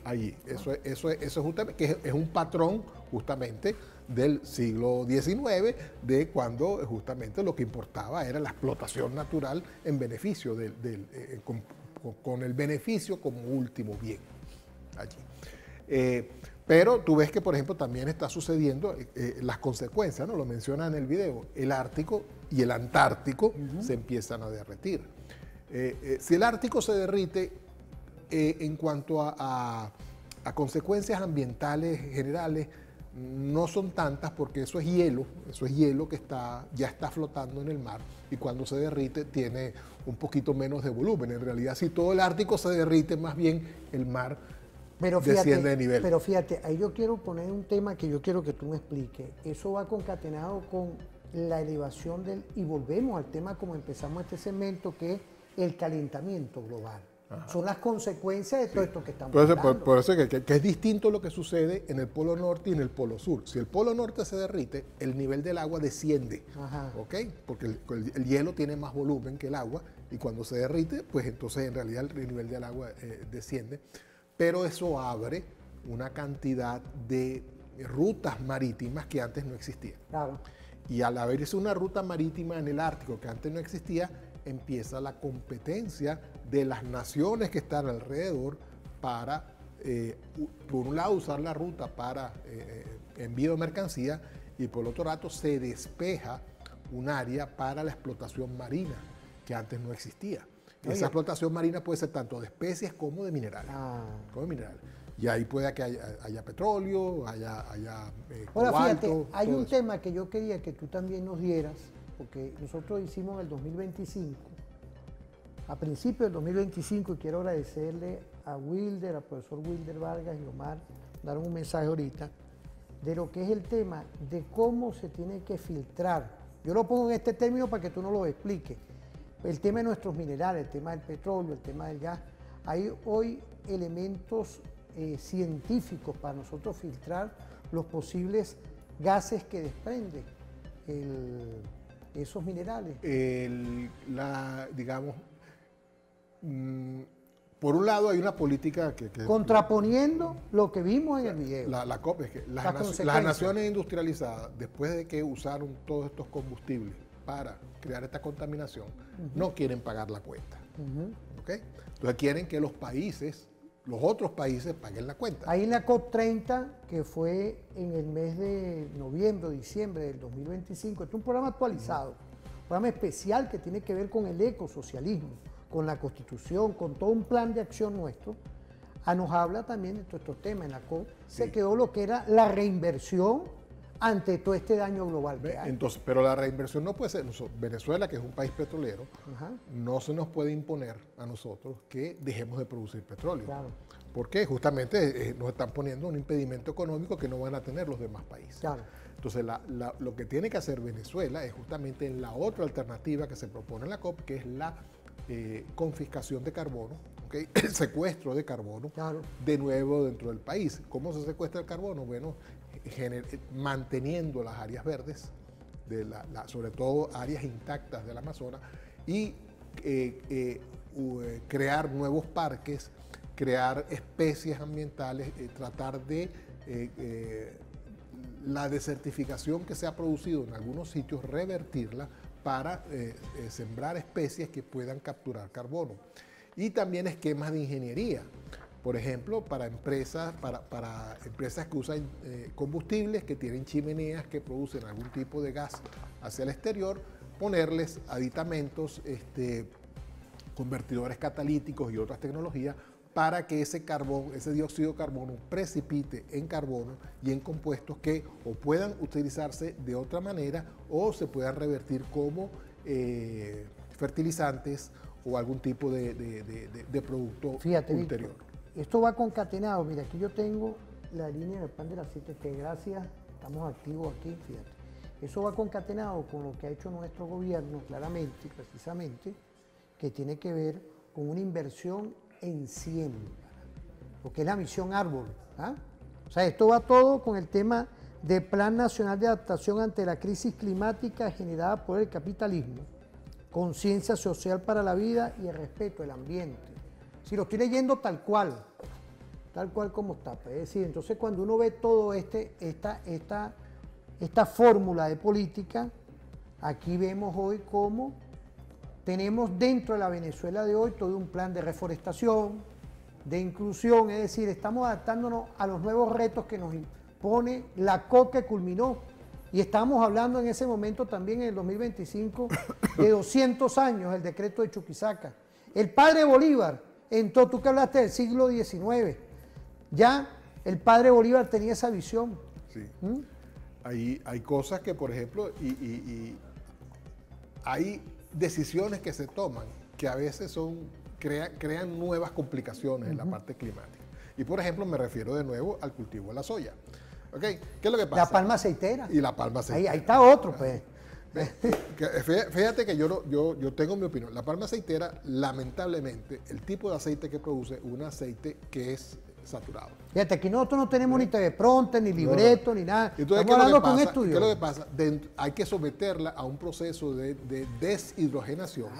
Allí. Eso es justamente, que es un patrón justamente del siglo XIX, de cuando justamente lo que importaba era la explotación natural en beneficio con el beneficio como último bien allí. Pero tú ves que, por ejemplo, también está sucediendo las consecuencias, ¿no? Lo menciona en el video, el Ártico y el Antártico se empiezan a derretir. Si el Ártico se derrite, en cuanto a consecuencias ambientales generales, no son tantas, porque eso es hielo que ya está flotando en el mar, y cuando se derrite tiene un poquito menos de volumen. En realidad, si todo el Ártico se derrite, más bien el mar desciende de nivel. Pero fíjate, ahí yo quiero poner un tema que yo quiero que tú me expliques. Eso va concatenado con la elevación y volvemos al tema como empezamos este segmento, que es el calentamiento global. Ajá. Son las consecuencias de todo esto que estamos hablando. Por eso que es distinto lo que sucede en el Polo Norte y en el Polo Sur. Si el Polo Norte se derrite, el nivel del agua desciende, ¿ok? Porque el hielo tiene más volumen que el agua, y cuando se derrite, pues entonces en realidad el nivel del agua desciende. Pero eso abre una cantidad de rutas marítimas que antes no existían. Claro. Y al abrirse una ruta marítima en el Ártico que antes no existía, empieza la competencia de las naciones que están alrededor para, por un lado, usar la ruta para envío de mercancía, y por otro lado se despeja un área para la explotación marina que antes no existía. Esa explotación marina puede ser tanto de especies como de minerales. Y ahí puede que haya petróleo, haya ahora, cobalto. fíjate, hay un tema que yo quería que tú también nos dieras, porque nosotros hicimos en el 2025, a principios del 2025, y quiero agradecerle a Wilder, al profesor Wilder Vargas y Omar, daron un mensaje ahorita, de lo que es el tema de cómo se tiene que filtrar. Yo lo pongo en este término para que tú nos lo expliques. El tema de nuestros minerales, el tema del petróleo, el tema del gas. Hay hoy elementos científicos para nosotros filtrar los posibles gases que desprenden esos minerales. Digamos, por un lado hay una política que contraponiendo lo que vimos en el video. La COP es que las naciones industrializadas, después de que usaron todos estos combustibles para crear esta contaminación, no quieren pagar la cuenta. ¿Okay? Entonces quieren que los otros países paguen la cuenta. Ahí en la COP30, que fue en el mes de noviembre o diciembre del 2025, este es un programa actualizado, un programa especial que tiene que ver con el ecosocialismo, con la Constitución, con todo un plan de acción nuestro. Nos habla también de todos estos temas. En la COP se quedó lo que era la reinversión ante todo este daño global que hay. Entonces, pero la reinversión no puede ser. Venezuela, que es un país petrolero, no se nos puede imponer a nosotros que dejemos de producir petróleo. Claro. Porque justamente nos están poniendo un impedimento económico que no van a tener los demás países. Claro. Entonces, lo que tiene que hacer Venezuela es justamente en la otra alternativa que se propone en la COP, que es la confiscación de carbono, ¿ok? El secuestro de carbono de nuevo dentro del país. ¿Cómo se secuestra el carbono? Bueno, manteniendo las áreas verdes, sobre todo áreas intactas del Amazonas, y crear nuevos parques, crear especies ambientales, tratar de la desertificación que se ha producido en algunos sitios, revertirla para sembrar especies que puedan capturar carbono. Y también esquemas de ingeniería, por ejemplo, para empresas que usan combustibles, que tienen chimeneas que producen algún tipo de gas hacia el exterior, ponerles aditamentos, convertidores catalíticos y otras tecnologías para que ese carbón, ese dióxido de carbono precipite en carbono y en compuestos que o puedan utilizarse de otra manera o se puedan revertir como fertilizantes o algún tipo de producto ulterior. Víctor, esto va concatenado. Mira, aquí yo tengo la línea del pan del aceite que gracias, estamos activos aquí, fíjate. Eso va concatenado con lo que ha hecho nuestro gobierno claramente, precisamente, que tiene que ver con una inversión en siembra, lo que es la misión árbol. O sea, esto va todo con el tema del Plan Nacional de Adaptación ante la Crisis Climática generada por el capitalismo, conciencia social para la vida y el respeto del ambiente. Si lo estoy leyendo tal cual como está. Es decir, entonces cuando uno ve todo esta fórmula de política, aquí vemos hoy cómo tenemos dentro de la Venezuela de hoy todo un plan de reforestación, de inclusión, es decir, estamos adaptándonos a los nuevos retos que nos impone la COP que culminó. Y estábamos hablando en ese momento también en el 2025 de 200 años, el decreto de Chuquisaca. El padre Bolívar entró, tú que hablaste del siglo XIX, ya el padre Bolívar tenía esa visión. Sí. Hay cosas que, por ejemplo, hay decisiones que se toman que a veces crean nuevas complicaciones en la parte climática. Y por ejemplo, me refiero de nuevo al cultivo de la soya. ¿Okay? ¿Qué es lo que pasa? La palma aceitera. Y la palma aceitera. Ahí está otro, pues. Fíjate que yo tengo mi opinión. La palma aceitera, lamentablemente, el tipo de aceite que produce, un aceite que es saturado. Fíjate, aquí nosotros no tenemos ni teleprompter, ni libreto, ni nada. Entonces, estamos hablando con estudios. ¿Qué es lo que pasa? Hay que someterla a un proceso de deshidrogenación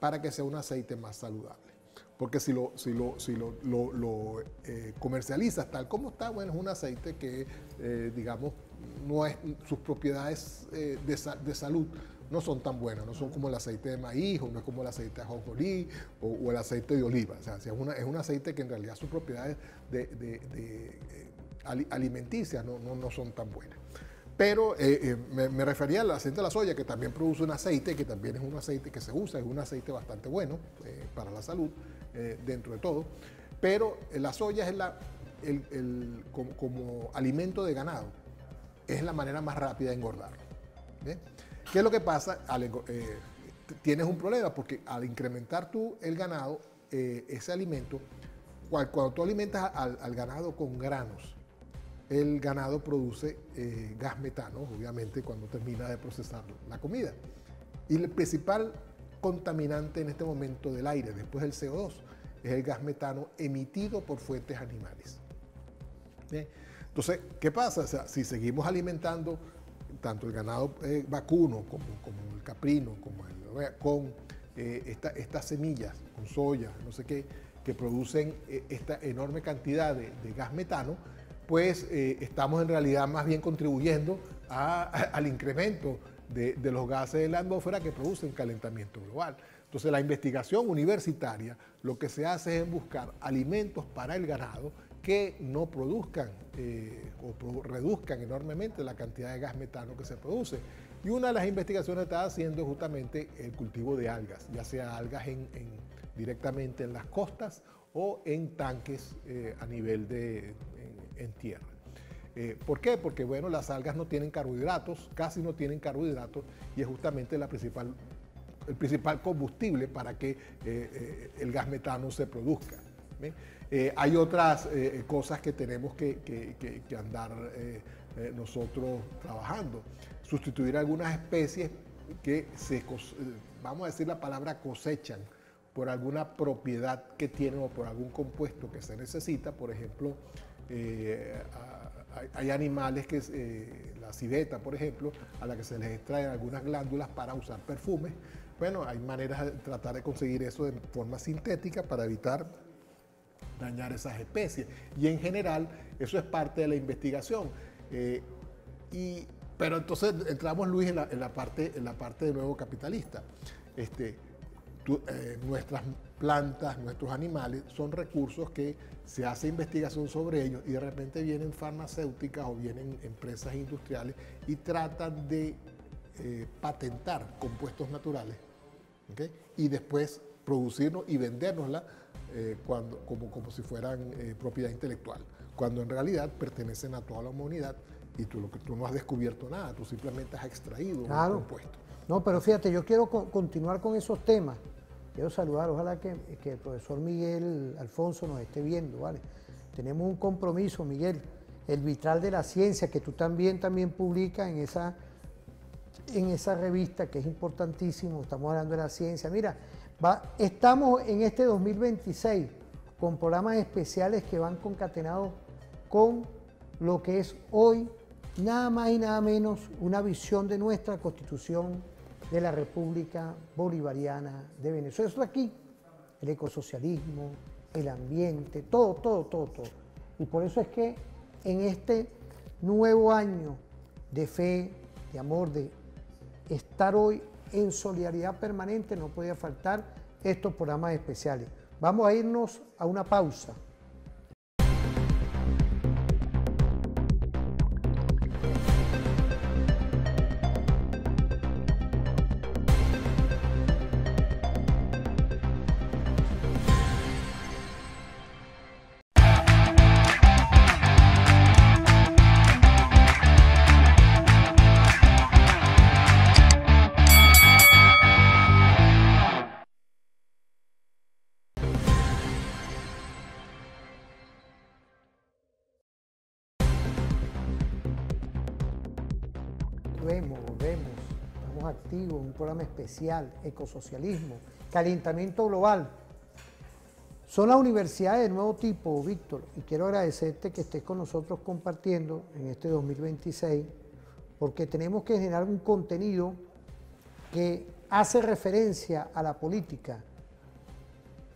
para que sea un aceite más saludable. Porque si lo comercializas tal como está, bueno, es un aceite que, digamos, no es, sus propiedades de salud no son tan buenas, no son como el aceite de maíz, o no es como el aceite de ajonjolí, o el aceite de oliva. O sea, es un aceite que en realidad sus propiedades alimenticias no son tan buenas. Pero me refería al aceite de la soya, que también produce un aceite, que también es un aceite que se usa, es un aceite bastante bueno para la salud, dentro de todo. Pero la soya es como alimento de ganado, es la manera más rápida de engordar. ¿Bien? ¿Qué es lo que pasa? Tienes un problema, porque al incrementar tú el ganado, ese alimento, cuando tú alimentas al ganado con granos, el ganado produce gas metano, obviamente, cuando termina de procesar la comida. Y el principal contaminante en este momento del aire, después del CO2, es el gas metano emitido por fuentes animales. ¿Bien? Entonces, ¿qué pasa? O sea, si seguimos alimentando tanto el ganado vacuno como el caprino, con estas semillas, con soya, no sé qué, que producen esta enorme cantidad de gas metano, pues estamos en realidad más bien contribuyendo al incremento de los gases de la atmósfera que producen calentamiento global. Entonces, la investigación universitaria lo que se hace es buscar alimentos para el ganado que no produzcan o reduzcan enormemente la cantidad de gas metano que se produce. Y una de las investigaciones que está haciendo es justamente el cultivo de algas, ya sea algas directamente en las costas o en tanques a nivel en tierra. ¿Por qué? Porque bueno, las algas no tienen carbohidratos, casi no tienen carbohidratos, y es justamente el principal combustible para que el gas metano se produzca. Hay otras cosas que tenemos que andar nosotros trabajando. Sustituir algunas especies que vamos a decir la palabra cosechan por alguna propiedad que tienen o por algún compuesto que se necesita. Por ejemplo, hay animales que, la civeta, por ejemplo, a la que se les extraen algunas glándulas para usar perfumes. Bueno, hay maneras de tratar de conseguir eso de forma sintética para evitar dañar esas especies. Y en general, eso es parte de la investigación. Pero entonces entramos, Luis, en la parte de nuevo capitalista. Nuestras plantas, nuestros animales son recursos que se hace investigación sobre ellos y de repente vienen farmacéuticas o vienen empresas industriales y tratan de patentar compuestos naturales, ¿okay? Y después producirnos y vendérnosla como si fueran propiedad intelectual, cuando en realidad pertenecen a toda la humanidad y tú no has descubierto nada, tú simplemente has extraído un compuesto. No, pero fíjate, yo quiero continuar con esos temas. Quiero saludar, ojalá que el profesor Miguel Alfonso nos esté viendo, ¿vale? Tenemos un compromiso, Miguel, el vitral de la ciencia, que tú también publicas en esa revista, que es importantísimo, estamos hablando de la ciencia. Mira, estamos en este 2026 con programas especiales que van concatenados con lo que es hoy, nada más y nada menos, una visión de nuestra Constitución de la República Bolivariana de Venezuela. Eso aquí, el ecosocialismo, el ambiente, todo. Y por eso es que en este nuevo año de fe, de amor, de estar hoy en solidaridad permanente, no podía faltar estos programas especiales. Vamos a irnos a una pausa. Volvemos, estamos activos en un programa especial, ecosocialismo, calentamiento global. Son las universidades de nuevo tipo, Víctor, y quiero agradecerte que estés con nosotros compartiendo en este 2026, porque tenemos que generar un contenido que hace referencia a la política,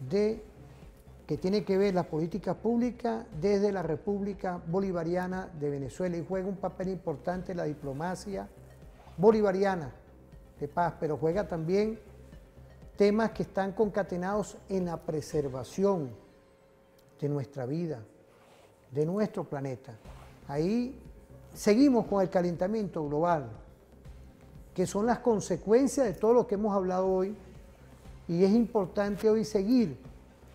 que tiene que ver las políticas públicas desde la República Bolivariana de Venezuela, y juega un papel importante en la diplomacia bolivariana de paz, pero juega también temas que están concatenados en la preservación de nuestra vida, de nuestro planeta. Ahí seguimos con el calentamiento global, que son las consecuencias de todo lo que hemos hablado hoy, y es importante hoy seguir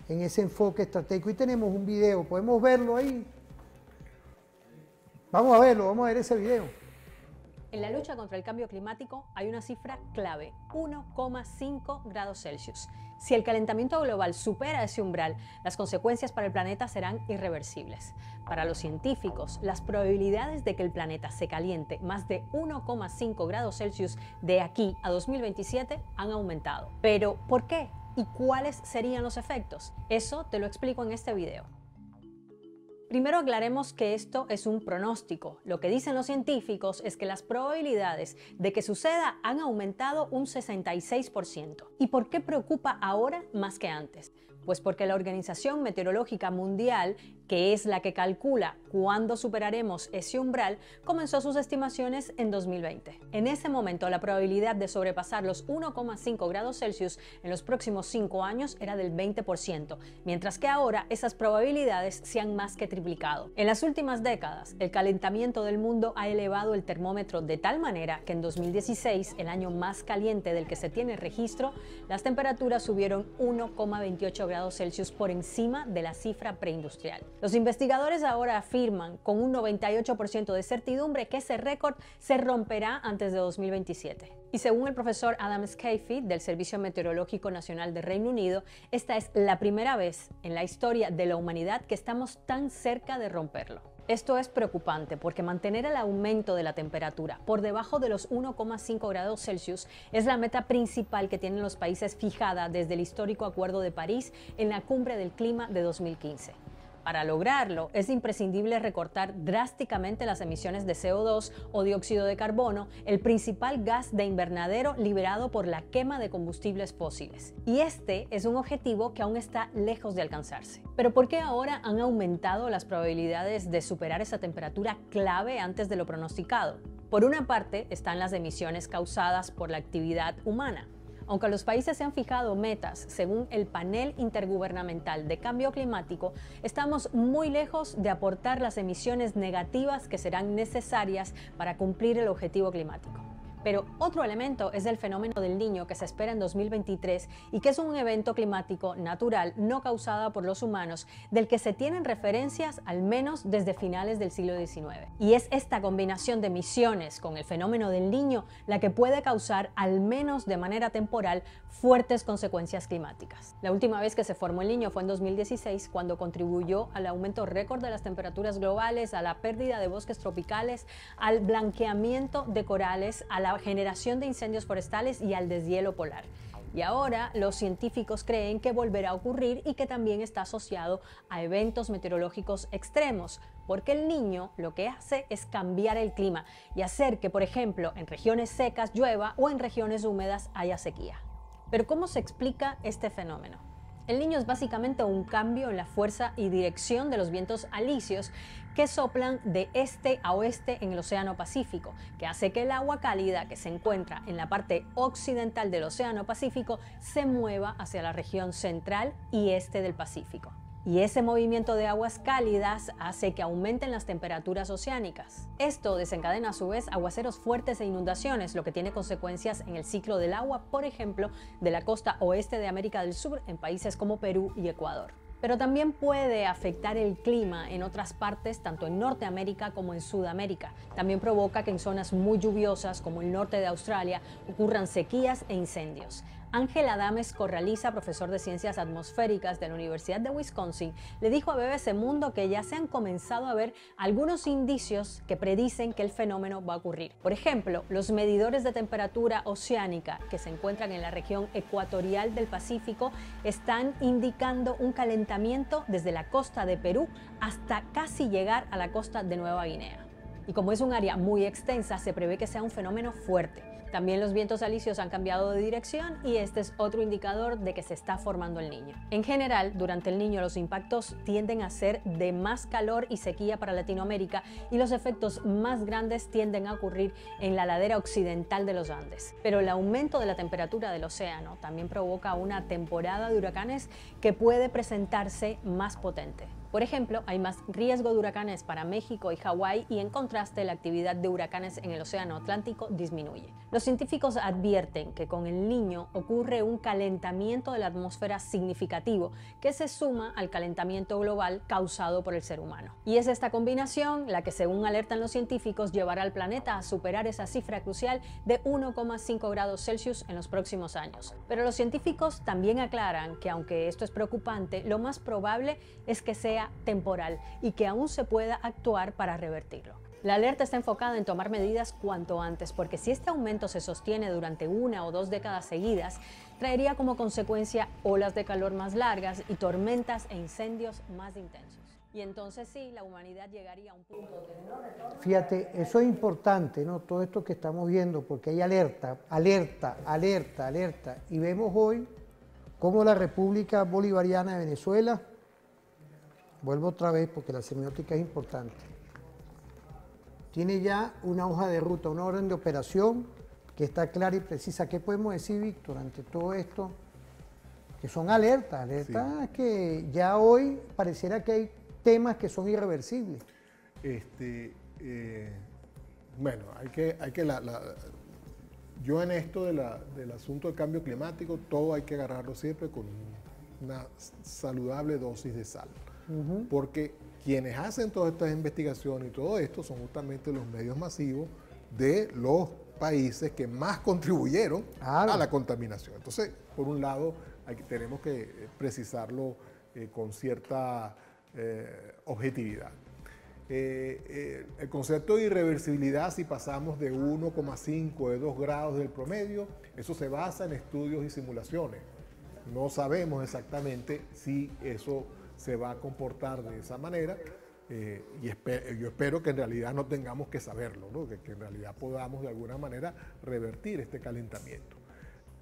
en ese enfoque estratégico. Y tenemos un video, ¿podemos verlo ahí? Vamos a verlo, vamos a ver ese video. En la lucha contra el cambio climático hay una cifra clave, 1,5 grados Celsius. Si el calentamiento global supera ese umbral, las consecuencias para el planeta serán irreversibles. Para los científicos, las probabilidades de que el planeta se caliente más de 1,5 grados Celsius de aquí a 2027 han aumentado. Pero, ¿por qué? ¿Y cuáles serían los efectos? Eso te lo explico en este video. Primero aclaremos que esto es un pronóstico. Lo que dicen los científicos es que las probabilidades de que suceda han aumentado un 66%. ¿Y por qué preocupa ahora más que antes? Pues porque la Organización Meteorológica Mundial, que es la que calcula cuándo superaremos ese umbral, comenzó sus estimaciones en 2020. En ese momento, la probabilidad de sobrepasar los 1,5 grados Celsius en los próximos 5 años era del 20%, mientras que ahora esas probabilidades se han más que triplicado. En las últimas décadas, el calentamiento del mundo ha elevado el termómetro de tal manera que en 2016, el año más caliente del que se tiene registro, las temperaturas subieron 1,28 grados Celsius por encima de la cifra preindustrial. Los investigadores ahora afirman con un 98% de certidumbre que ese récord se romperá antes de 2027. Y según el profesor Adam Scafie del Servicio Meteorológico Nacional de Reino Unido, esta es la primera vez en la historia de la humanidad que estamos tan cerca de romperlo. Esto es preocupante porque mantener el aumento de la temperatura por debajo de los 1,5 grados Celsius es la meta principal que tienen los países fijada desde el histórico Acuerdo de París en la Cumbre del Clima de 2015. Para lograrlo, es imprescindible recortar drásticamente las emisiones de CO2 o dióxido de carbono, el principal gas de invernadero liberado por la quema de combustibles fósiles. Y este es un objetivo que aún está lejos de alcanzarse. Pero ¿por qué ahora han aumentado las probabilidades de superar esa temperatura clave antes de lo pronosticado? Por una parte, están las emisiones causadas por la actividad humana. Aunque los países se han fijado metas según el Panel Intergubernamental de Cambio Climático, estamos muy lejos de aportar las emisiones negativas que serán necesarias para cumplir el objetivo climático. Pero otro elemento es el fenómeno del Niño que se espera en 2023 y que es un evento climático natural no causado por los humanos del que se tienen referencias al menos desde finales del siglo XIX. Y es esta combinación de emisiones con el fenómeno del Niño la que puede causar, al menos de manera temporal, fuertes consecuencias climáticas. La última vez que se formó el Niño fue en 2016, cuando contribuyó al aumento récord de las temperaturas globales, a la pérdida de bosques tropicales, al blanqueamiento de corales, a la generación de incendios forestales y al deshielo polar. Y ahora los científicos creen que volverá a ocurrir y que también está asociado a eventos meteorológicos extremos, porque el Niño lo que hace es cambiar el clima y hacer que, por ejemplo, en regiones secas llueva o en regiones húmedas haya sequía. Pero ¿cómo se explica este fenómeno? El Niño es básicamente un cambio en la fuerza y dirección de los vientos alisios que soplan de este a oeste en el Océano Pacífico, que hace que el agua cálida que se encuentra en la parte occidental del Océano Pacífico se mueva hacia la región central y este del Pacífico. Y ese movimiento de aguas cálidas hace que aumenten las temperaturas oceánicas. Esto desencadena a su vez aguaceros fuertes e inundaciones, lo que tiene consecuencias en el ciclo del agua, por ejemplo, de la costa oeste de América del Sur en países como Perú y Ecuador. Pero también puede afectar el clima en otras partes, tanto en Norteamérica como en Sudamérica. También provoca que en zonas muy lluviosas, como el norte de Australia, ocurran sequías e incendios. Ángel Adames Corraliza, profesor de Ciencias Atmosféricas de la Universidad de Wisconsin, le dijo a BBC Mundo que ya se han comenzado a ver algunos indicios que predicen que el fenómeno va a ocurrir. Por ejemplo, los medidores de temperatura oceánica que se encuentran en la región ecuatorial del Pacífico están indicando un calentamiento desde la costa de Perú hasta casi llegar a la costa de Nueva Guinea. Y como es un área muy extensa, se prevé que sea un fenómeno fuerte. También los vientos alisios han cambiado de dirección y este es otro indicador de que se está formando el Niño. En general, durante el Niño los impactos tienden a ser de más calor y sequía para Latinoamérica y los efectos más grandes tienden a ocurrir en la ladera occidental de los Andes. Pero el aumento de la temperatura del océano también provoca una temporada de huracanes que puede presentarse más potente. Por ejemplo, hay más riesgo de huracanes para México y Hawái y en contraste la actividad de huracanes en el Océano Atlántico disminuye. Los científicos advierten que con el Niño ocurre un calentamiento de la atmósfera significativo que se suma al calentamiento global causado por el ser humano. Y es esta combinación la que, según alertan los científicos, llevará al planeta a superar esa cifra crucial de 1,5 grados Celsius en los próximos años. Pero los científicos también aclaran que aunque esto es preocupante, lo más probable es que sea temporal y que aún se pueda actuar para revertirlo. La alerta está enfocada en tomar medidas cuanto antes, porque si este aumento se sostiene durante 1 o 2 décadas seguidas, traería como consecuencia olas de calor más largas y tormentas e incendios más intensos. Y entonces sí, la humanidad llegaría a un punto de no retorno. Fíjate, eso es importante, ¿no? Todo esto que estamos viendo, porque hay alerta, alerta, alerta, alerta. Y vemos hoy cómo la República Bolivariana de Venezuela, vuelvo otra vez porque la semiótica es importante, tiene ya una hoja de ruta, una orden de operación que está clara y precisa. ¿Qué podemos decir, Víctor, ante todo esto? Que son alertas sí, que ya hoy pareciera que hay temas que son irreversibles. Bueno, yo en esto del asunto del cambio climático, todo hay que agarrarlo siempre con una saludable dosis de sal. Porque quienes hacen todas estas investigaciones y todo esto son justamente los medios masivos de los países que más contribuyeron a la contaminación. Entonces, por un lado, tenemos que precisarlo con cierta objetividad. el concepto de irreversibilidad, si pasamos de 1,5, de 2 grados del promedio, eso se basa en estudios y simulaciones. No sabemos exactamente si eso se va a comportar de esa manera, y yo espero que en realidad no tengamos que saberlo, ¿no? Que en realidad podamos de alguna manera revertir este calentamiento.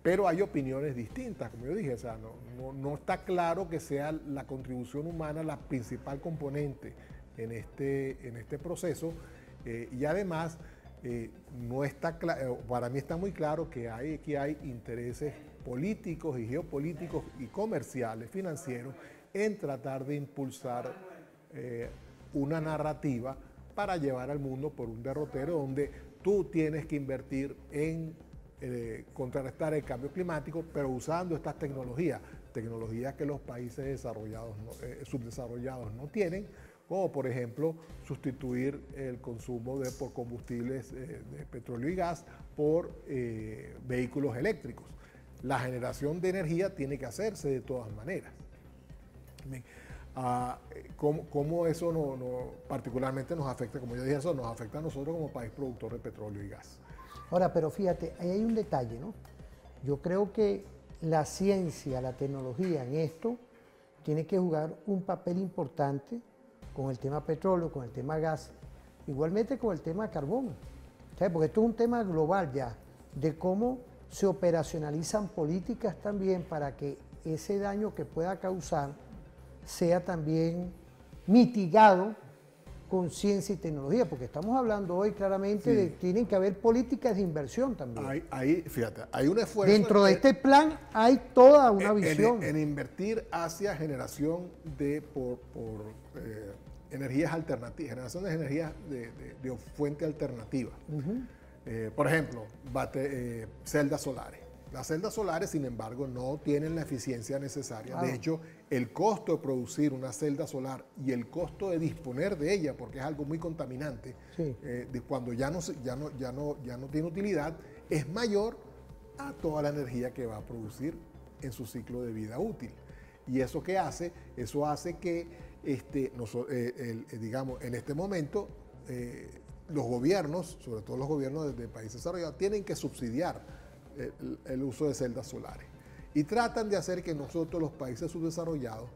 Pero hay opiniones distintas, como yo dije, o sea, no está claro que sea la contribución humana la principal componente en este proceso, y además no está para mí está muy claro que aquí hay intereses políticos y geopolíticos y comerciales, financieros, en tratar de impulsar una narrativa para llevar al mundo por un derrotero donde tú tienes que invertir en contrarrestar el cambio climático, pero usando estas tecnologías que los países desarrollados subdesarrollados no tienen, como por ejemplo sustituir el consumo por combustibles de petróleo y gas por vehículos eléctricos. La generación de energía tiene que hacerse de todas maneras. Bien. ¿Cómo eso particularmente nos afecta? Como yo dije, eso nos afecta a nosotros como país productor de petróleo y gas. Ahora, pero fíjate, ahí hay un detalle, ¿no? Yo creo que la ciencia, la tecnología en esto tiene que jugar un papel importante con el tema petróleo, con el tema gas, igualmente con el tema carbón, ¿sabes? Porque esto es un tema global ya, de cómo se operacionalizan políticas también para que ese daño que pueda causar sea también mitigado con ciencia y tecnología, porque estamos hablando hoy claramente de que tienen que haber políticas de inversión también. Fíjate, hay un esfuerzo. Dentro de este plan hay toda una visión. En invertir hacia generación por energías alternativas, generación de energías de fuente alternativa. Por ejemplo, celdas solares. Las celdas solares, sin embargo, no tienen la eficiencia necesaria. De hecho, el costo de producir una celda solar y el costo de disponer de ella, porque es algo muy contaminante, cuando ya no tiene utilidad, es mayor a toda la energía que va a producir en su ciclo de vida útil. ¿Y eso qué hace? Eso hace que, digamos, en este momento, los gobiernos, sobre todo los gobiernos de países desarrollados, tienen que subsidiar el uso de celdas solares y tratan de hacer que nosotros, los países subdesarrollados,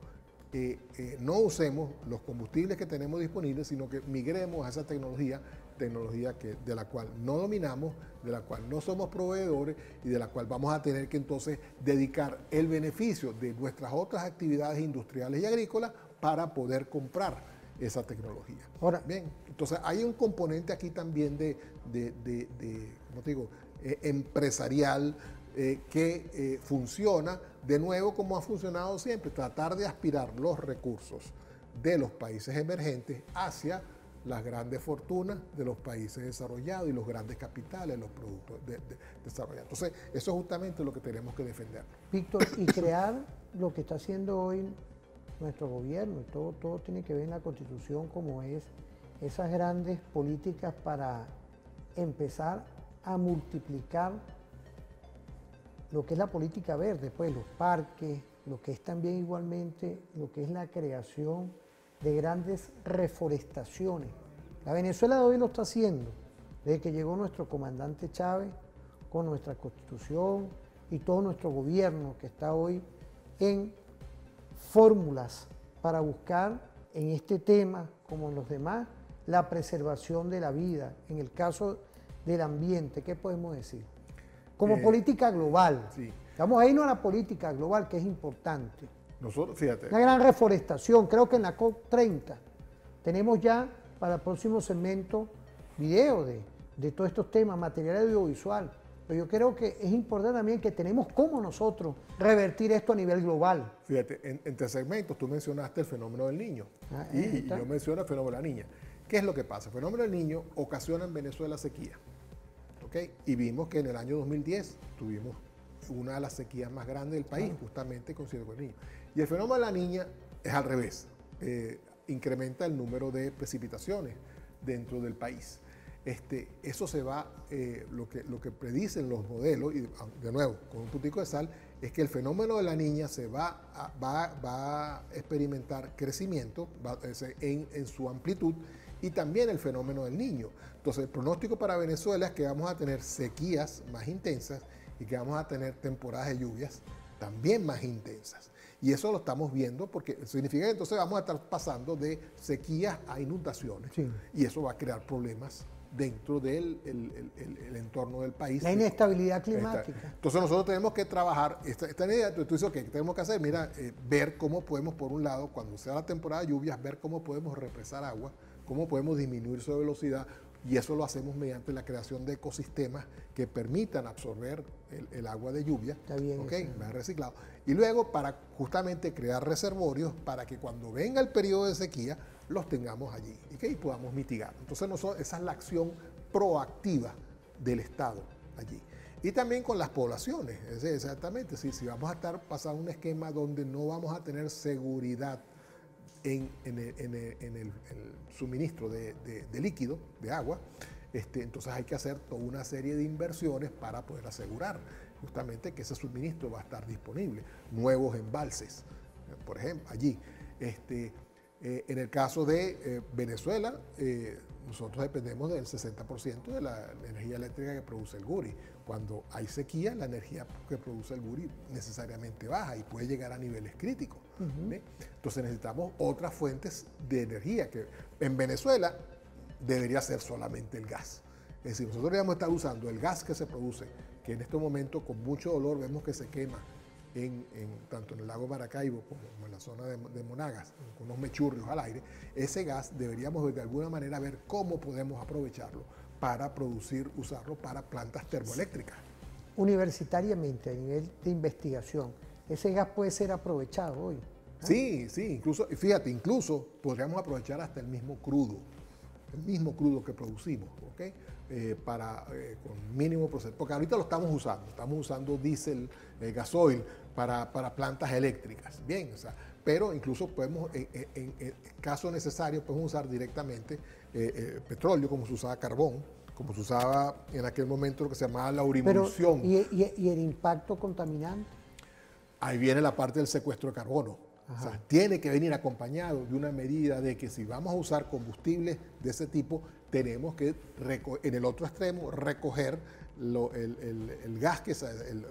no usemos los combustibles que tenemos disponibles, sino que migremos a esa tecnología de la cual no dominamos, de la cual no somos proveedores y de la cual vamos a tener que entonces dedicar el beneficio de nuestras otras actividades industriales y agrícolas para poder comprar esa tecnología. Ahora, bien, entonces hay un componente aquí también ¿cómo te digo?, empresarial que funciona de nuevo como ha funcionado siempre, tratar de aspirar los recursos de los países emergentes hacia las grandes fortunas de los países desarrollados y los grandes capitales, los productos desarrollados. Entonces, eso es justamente lo que tenemos que defender. Víctor, y crear lo que está haciendo hoy nuestro gobierno, y todo tiene que ver en la Constitución, como es esas grandes políticas para empezar a multiplicar lo que es la política verde, pues los parques, lo que es también igualmente lo que es la creación de grandes reforestaciones. La Venezuela de hoy lo está haciendo, desde que llegó nuestro comandante Chávez con nuestra Constitución y todo nuestro gobierno que está hoy en fórmulas para buscar en este tema, como en los demás, la preservación de la vida. En el caso del ambiente, ¿qué podemos decir? Como política global. Sí. Vamos a irnos a la política global, que es importante. Nosotros, fíjate. Una gran reforestación. Creo que en la COP30 tenemos ya para el próximo segmento video de todos estos temas, material audiovisual. Pero yo creo que es importante también que tenemos cómo nosotros revertir esto a nivel global. Fíjate, entre segmentos tú mencionaste el fenómeno del niño y yo menciono el fenómeno de la niña. ¿Qué es lo que pasa? El fenómeno del niño ocasiona en Venezuela sequía. ¿Okay? Y vimos que en el año 2010 tuvimos una de las sequías más grandes del país, justamente con el niño. Y el fenómeno de la niña es al revés. Incrementa el número de precipitaciones dentro del país. Eso se va, lo que predicen los modelos, y de nuevo, con un puntico de sal, es que el fenómeno de la niña se va a experimentar crecimiento en su amplitud, y también el fenómeno del Niño. Entonces, el pronóstico para Venezuela es que vamos a tener sequías más intensas y que vamos a tener temporadas de lluvias también más intensas. Y eso lo estamos viendo porque significa que entonces vamos a estar pasando de sequías a inundaciones. Sí. Y eso va a crear problemas dentro del el entorno del país. La inestabilidad climática. Entonces nosotros tenemos que trabajar, esta idea, tú dices, ¿qué tenemos que hacer? Mira, ver cómo podemos, por un lado, cuando sea la temporada de lluvias, ver cómo podemos represar agua, cómo podemos disminuir su velocidad, y eso lo hacemos mediante la creación de ecosistemas que permitan absorber el agua de lluvia. Está bien, ¿okay? Más reciclado. Y luego para justamente crear reservorios para que cuando venga el periodo de sequía los tengamos allí y podamos mitigar. Entonces esa es la acción proactiva del Estado allí. Y también con las poblaciones, exactamente, si vamos a estar pasando un esquema donde no vamos a tener seguridad en el suministro de líquido, de agua, entonces hay que hacer toda una serie de inversiones para poder asegurar justamente que ese suministro va a estar disponible. Nuevos embalses, por ejemplo, allí. En el caso de Venezuela, nosotros dependemos del 60% de la energía eléctrica que produce el Guri. Cuando hay sequía, la energía que produce el Guri necesariamente baja y puede llegar a niveles críticos. Entonces necesitamos otras fuentes de energía, que en Venezuela debería ser solamente el gas. Es decir, nosotros deberíamos estar usando el gas que se produce, que en este momento con mucho dolor vemos que se quema tanto en el lago Maracaibo como en la zona de Monagas, con unos mechurrios al aire. Ese gas deberíamos de alguna manera ver cómo podemos aprovecharlo para usarlo para plantas termoeléctricas. Universitariamente, a nivel de investigación, ese gas puede ser aprovechado hoy. Sí, incluso, fíjate, incluso podríamos aprovechar hasta el mismo crudo que producimos, ¿ok? Con mínimo proceso, porque ahorita lo estamos usando diésel, gasoil para plantas eléctricas, bien, o sea, pero incluso podemos, en caso necesario, podemos usar directamente petróleo, como se usaba carbón, como se usaba en aquel momento lo que se llamaba la urimulsión. ¿Y el impacto contaminante? Ahí viene la parte del secuestro de carbono. O sea, tiene que venir acompañado de una medida de que si vamos a usar combustibles de ese tipo, tenemos que, en el otro extremo, recoger el gas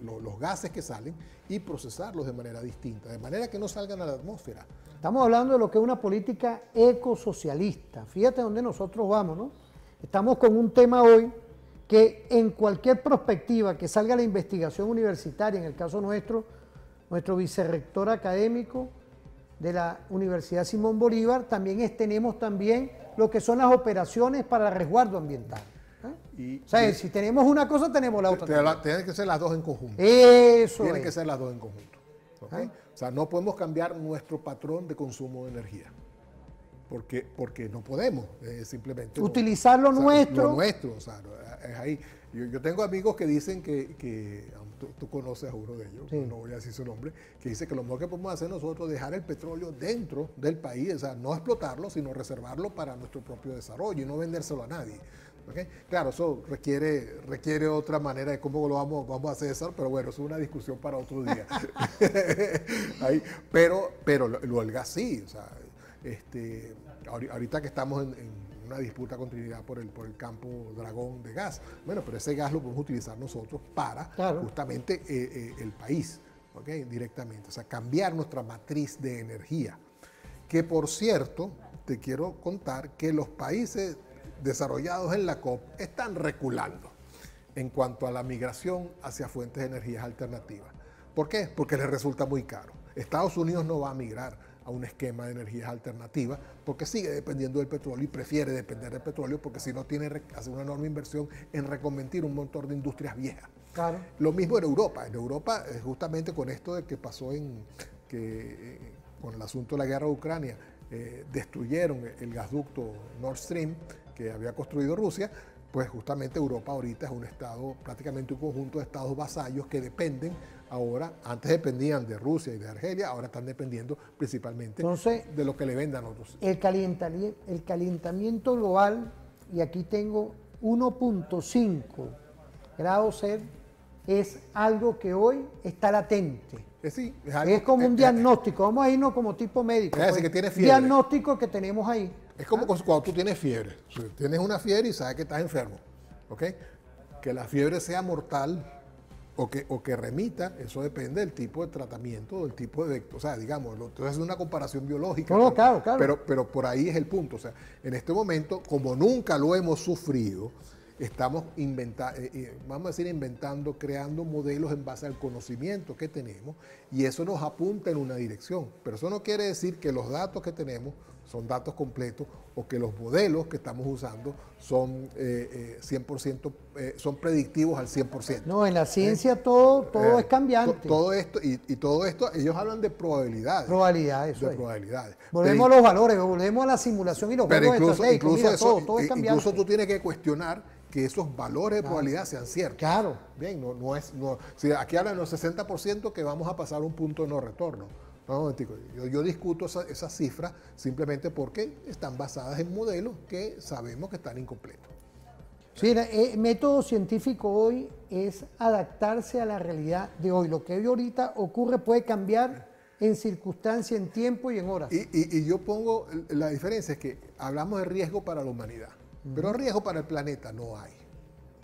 los gases que salen y procesarlos de manera distinta, de manera que no salgan a la atmósfera. Estamos hablando de lo que es una política ecosocialista. Fíjate dónde nosotros vamos, ¿no? Estamos con un tema hoy que en cualquier perspectiva que salga la investigación universitaria, en el caso nuestro vicerrector académico de la Universidad Simón Bolívar, tenemos también lo que son las operaciones para el resguardo ambiental. O sea, si tenemos una cosa, tenemos la otra. Tienen que ser las dos en conjunto. Tienen que ser las dos en conjunto. ¿Okay? O sea, no podemos cambiar nuestro patrón de consumo de energía. Porque no podemos, simplemente. Utilizar lo nuestro. Lo nuestro, o sea, es ahí. Yo tengo amigos que dicen que tú conoces a uno de ellos, sí. No voy a decir su nombre, que dice que lo mejor que podemos hacer nosotros es dejar el petróleo dentro del país, o sea, no explotarlo, sino reservarlo para nuestro propio desarrollo y no vendérselo a nadie. ¿Okay? Claro, eso requiere otra manera de cómo lo vamos a hacer eso, pero bueno, eso es una discusión para otro día. Ahí, pero lo del gas sí, o sea, ahorita que estamos en una disputa con Trinidad por el campo Dragón de gas. Bueno, pero ese gas lo podemos utilizar nosotros para justamente el país, ¿okay? Directamente. O sea, cambiar nuestra matriz de energía. Que por cierto, te quiero contar que los países desarrollados en la COP están reculando en cuanto a la migración hacia fuentes de energías alternativas. ¿Por qué? Porque les resulta muy caro. Estados Unidos no va a migrar a un esquema de energías alternativas porque sigue dependiendo del petróleo y prefiere depender del petróleo porque si no tiene que hacer una enorme inversión en reconvertir un montón de industrias viejas. Claro. Lo mismo en Europa. En Europa, justamente con esto de que pasó con el asunto de la guerra de Ucrania, destruyeron el gasducto Nord Stream que había construido Rusia, pues justamente Europa ahorita es un estado, prácticamente un conjunto de estados vasallos que dependen ahora, antes dependían de Rusia y de Argelia, ahora están dependiendo principalmente de lo que le vendan otros. El calentamiento global, y aquí tengo 1.5 grados es algo que hoy está latente. Sí, es como un diagnóstico, vamos a irnos como tipo médico. Es decir, que tiene fiebre. Diagnóstico que tenemos ahí. Es como cuando tú tienes fiebre. O sea, tienes una fiebre y sabes que estás enfermo. ¿Ok? Que la fiebre sea mortal o que remita, eso depende del tipo de tratamiento, del tipo de... O sea, digamos, entonces es una comparación biológica. No, claro. Pero por ahí es el punto. O sea, en este momento, como nunca lo hemos sufrido, estamos inventando, creando modelos en base al conocimiento que tenemos, y eso nos apunta en una dirección. Pero eso no quiere decir que los datos que tenemos son datos completos o que los modelos que estamos usando son 100%, son predictivos al 100%. No, en la ciencia todo es cambiante. Todo esto, y todo esto, ellos hablan de probabilidades. Probabilidades, eso de probabilidades. Volvemos a los valores, volvemos a la simulación y los juegos estratégicos. Incluso, mira, todo es cambiante. incluso tú tienes que cuestionar que esos valores de probabilidad sean ciertos. Claro. Bien, si aquí hablan de los 60% que vamos a pasar a un punto de no retorno. No, yo discuto esas cifras simplemente porque están basadas en modelos que sabemos que están incompletos. Sí, el método científico hoy es adaptarse a la realidad de hoy. Lo que hoy ahorita ocurre puede cambiar en circunstancia, en tiempo y en horas. Y yo pongo, la diferencia es que hablamos de riesgo para la humanidad, pero riesgo para el planeta no hay.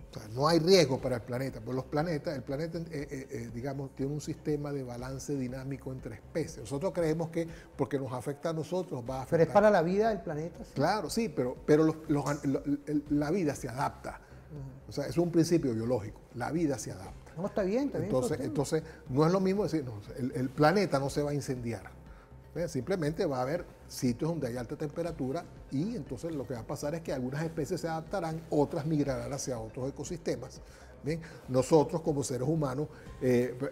O sea, no hay riesgo para el planeta, porque el planeta, digamos, tiene un sistema de balance dinámico entre especies. Nosotros creemos que porque nos afecta a nosotros va a afectar. Pero es para la vida del planeta. ¿Sí? Claro, sí, pero la vida se adapta. O sea, es un principio biológico. La vida se adapta. No, está bien. Entonces, no es lo mismo decir, no, el planeta no se va a incendiar. Simplemente va a haber sitios donde hay alta temperatura y entonces lo que va a pasar es que algunas especies se adaptarán, otras migrarán hacia otros ecosistemas. ¿Bien? Nosotros como seres humanos,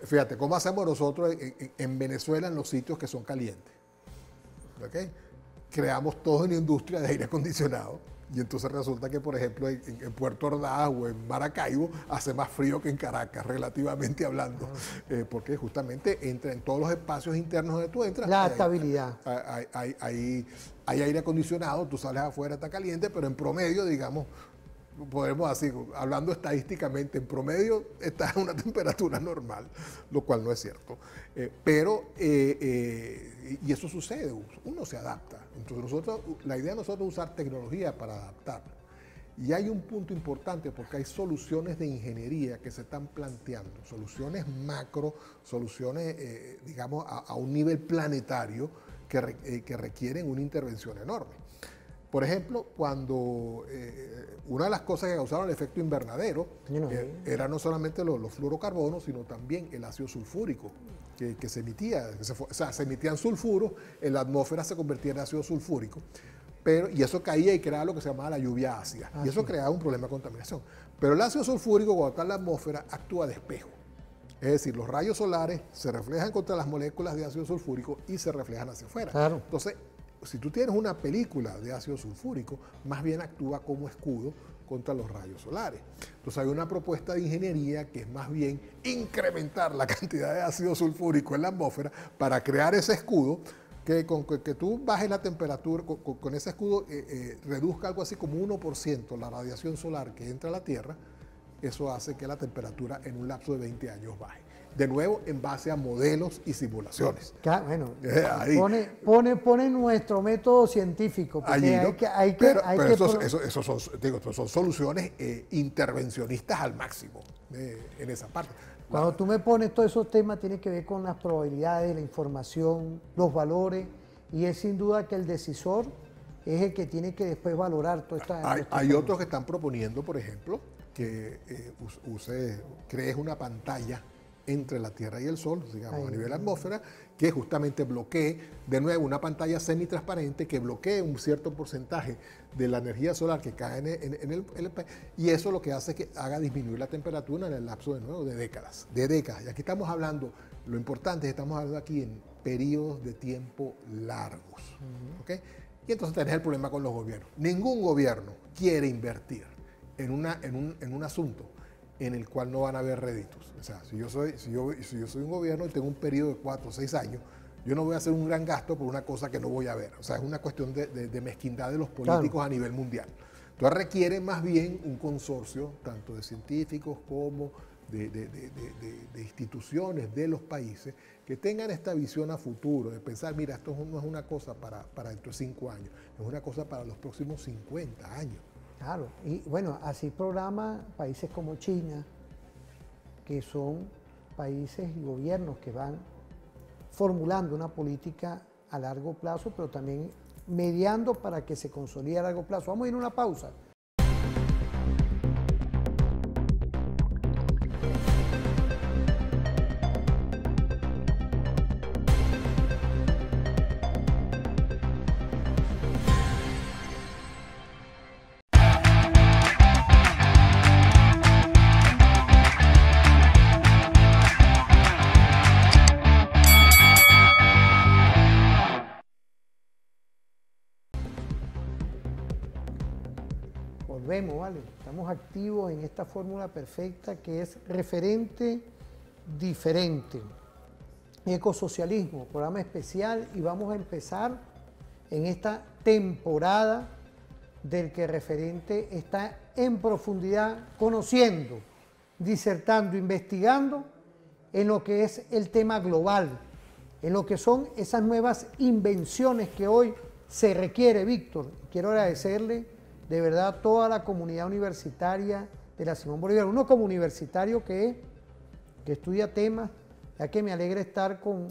fíjate, ¿cómo hacemos nosotros en Venezuela en los sitios que son calientes? ¿Okay? Creamos toda una industria de aire acondicionado. Y entonces resulta que, por ejemplo, en Puerto Ordaz o en Maracaibo hace más frío que en Caracas, relativamente hablando, porque justamente entra en todos los espacios internos donde tú entras. La estabilidad. Hay aire acondicionado, tú sales afuera, está caliente, pero en promedio, digamos, podemos así, hablando estadísticamente, en promedio está a una temperatura normal, lo cual no es cierto. Y eso sucede, uno se adapta. Entonces la idea de nosotros es usar tecnología para adaptar. Y hay un punto importante porque hay soluciones de ingeniería que se están planteando, soluciones macro, soluciones, digamos, a un nivel planetario que requieren una intervención enorme. Por ejemplo, cuando una de las cosas que causaron el efecto invernadero era no solamente los fluorocarbonos, sino también el ácido sulfúrico que se emitía. O sea, se emitían sulfuros, en la atmósfera se convertía en ácido sulfúrico, y eso caía y creaba lo que se llamaba la lluvia ácida. Y eso creaba un problema de contaminación. Pero el ácido sulfúrico, cuando está en la atmósfera, actúa de espejo. Es decir, los rayos solares se reflejan contra las moléculas de ácido sulfúrico y se reflejan hacia afuera. Claro. Entonces, si tú tienes una película de ácido sulfúrico, más bien actúa como escudo contra los rayos solares. Entonces hay una propuesta de ingeniería que es más bien incrementar la cantidad de ácido sulfúrico en la atmósfera para crear ese escudo, que con que tú bajes la temperatura, con ese escudo reduzca algo así como 1% la radiación solar que entra a la Tierra. Eso hace que la temperatura en un lapso de 20 años baje. De nuevo, en base a modelos y simulaciones. Bueno, pone nuestro método científico. Son soluciones intervencionistas al máximo en esa parte. Cuando tú me pones todos esos temas, tiene que ver con las probabilidades, la información, los valores, y es sin duda que el decisor es el que tiene que después valorar toda esta... Hay otros que están proponiendo, por ejemplo, que crees una pantalla entre la Tierra y el Sol, digamos, a nivel de la atmósfera, que justamente bloquee, de nuevo, una pantalla semitransparente que bloquee un cierto porcentaje de la energía solar que cae en el y eso lo que hace es que haga disminuir la temperatura en el lapso, de nuevo, de décadas. Y aquí estamos hablando, lo importante es que estamos hablando aquí en periodos de tiempo largos. ¿Okay? Y entonces tenés el problema con los gobiernos. Ningún gobierno quiere invertir en un asunto en el cual no van a haber réditos. O sea, si yo soy un gobierno y tengo un periodo de 4 o 6 años, yo no voy a hacer un gran gasto por una cosa que no voy a ver. O sea, es una cuestión de mezquindad de los políticos a nivel mundial. Entonces requiere más bien un consorcio, tanto de científicos como de instituciones de los países que tengan esta visión a futuro, de pensar, mira, esto no es una cosa para dentro de 5 años, es una cosa para los próximos 50 años. Claro, y bueno, así programa países como China, que son países y gobiernos que van formulando una política a largo plazo, pero también mediando para que se consolide a largo plazo. Vamos a ir a una pausa. Volvemos, ¿vale? Estamos activos en esta fórmula perfecta que es referente diferente. Ecosocialismo, programa especial, y vamos a empezar en esta temporada del que referente está en profundidad conociendo, disertando, investigando en lo que es el tema global, en lo que son esas nuevas invenciones que hoy se requiere, Víctor. Quiero agradecerle de verdad a toda la comunidad universitaria de la Simón Bolívar. Uno como universitario que estudia temas, ya que me alegra estar con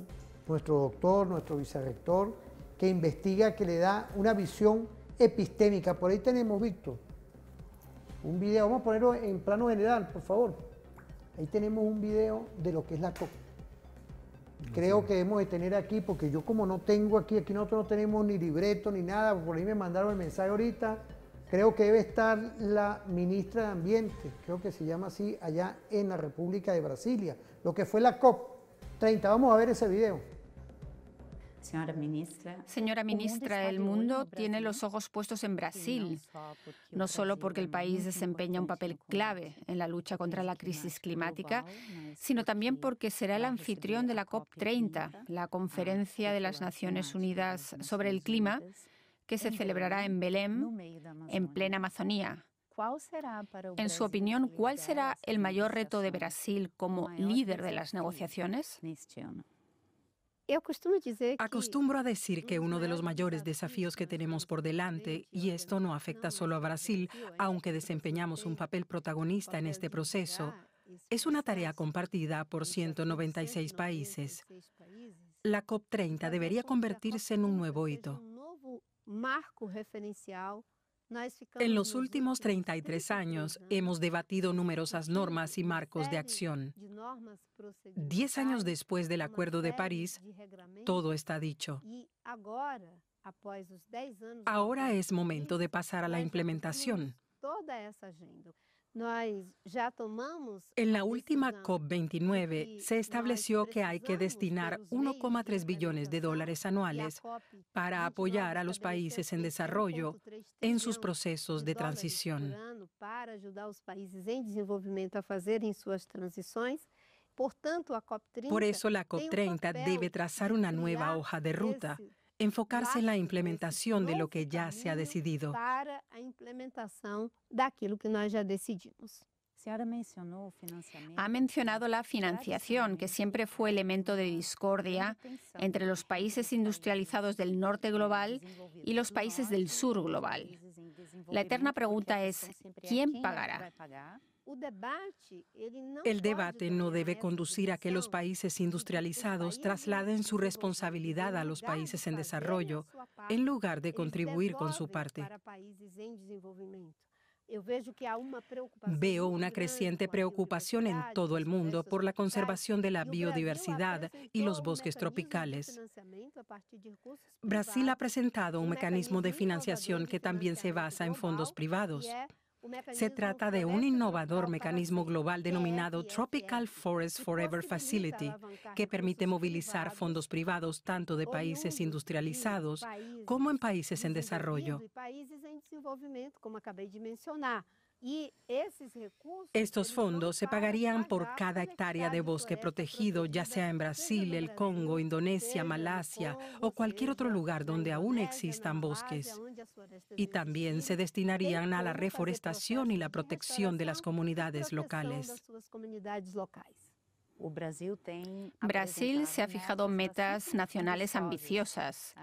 nuestro doctor, nuestro vicerrector, que investiga, que le da una visión epistémica. Por ahí tenemos, Víctor, un video, vamos a ponerlo en plano general, por favor. Ahí tenemos un video de lo que es la COP. Creo que debemos de tener aquí, porque yo como no tengo aquí nosotros no tenemos ni libreto ni nada, por ahí me mandaron el mensaje ahorita. Creo que debe estar la ministra de Ambiente, creo que se llama así, allá en la República de Brasilia, lo que fue la COP30. Vamos a ver ese video. Señora ministra, el mundo tiene los ojos puestos en Brasil, no solo porque el país desempeña un papel clave en la lucha contra la crisis climática, sino también porque será el anfitrión de la COP30, la Conferencia de las Naciones Unidas sobre el Clima, que se celebrará en Belém, en plena Amazonía. En su opinión, ¿cuál será el mayor reto de Brasil como líder de las negociaciones? Acostumbro a decir que uno de los mayores desafíos que tenemos por delante, y esto no afecta solo a Brasil, aunque desempeñamos un papel protagonista en este proceso, es una tarea compartida por 196 países. La COP30 debería convertirse en un nuevo hito. En los últimos 33 años hemos debatido numerosas normas y marcos de acción. 10 años después del Acuerdo de París, todo está dicho. Ahora es momento de pasar a la implementación. En la última COP29 se estableció que hay que destinar 1,3 billones de dólares anuales para apoyar a los países en desarrollo en sus procesos de transición. Por eso la COP30 debe trazar una nueva hoja de ruta, enfocarse en la implementación de lo que ya se ha decidido. Ha mencionado la financiación, que siempre fue elemento de discordia entre los países industrializados del norte global y los países del sur global. La eterna pregunta es, ¿quién pagará? El debate no debe conducir a que los países industrializados trasladen su responsabilidad a los países en desarrollo, en lugar de contribuir con su parte. Veo una creciente preocupación en todo el mundo por la conservación de la biodiversidad y los bosques tropicales. Brasil ha presentado un mecanismo de financiación que también se basa en fondos privados. Se trata de un innovador mecanismo global denominado Tropical Forest Forever Facility, que permite movilizar fondos privados tanto de países industrializados como en países en desarrollo. Estos fondos se pagarían por cada hectárea de bosque protegido, ya sea en Brasil, el Congo, Indonesia, Malasia o cualquier otro lugar donde aún existan bosques. Y también se destinarían a la reforestación y la protección de las comunidades locales. Brasil se ha fijado metas nacionales ambiciosas: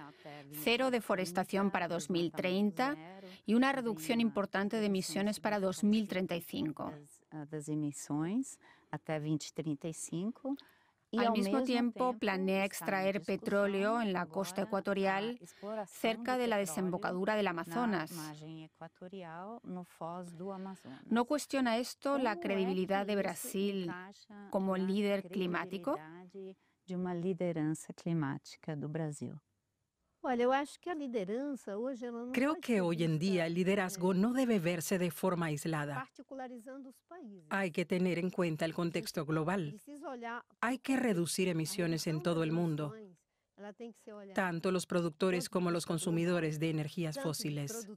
0 deforestación para 2030 y una reducción importante de emisiones para 2035. Al mismo tiempo, planea extraer petróleo en la costa ecuatorial cerca de la desembocadura del Amazonas. ¿No cuestiona esto la credibilidad de Brasil como líder climático? Creo que hoy en día el liderazgo no debe verse de forma aislada. Hay que tener en cuenta el contexto global. Hay que reducir emisiones en todo el mundo, tanto los productores como los consumidores de energías fósiles.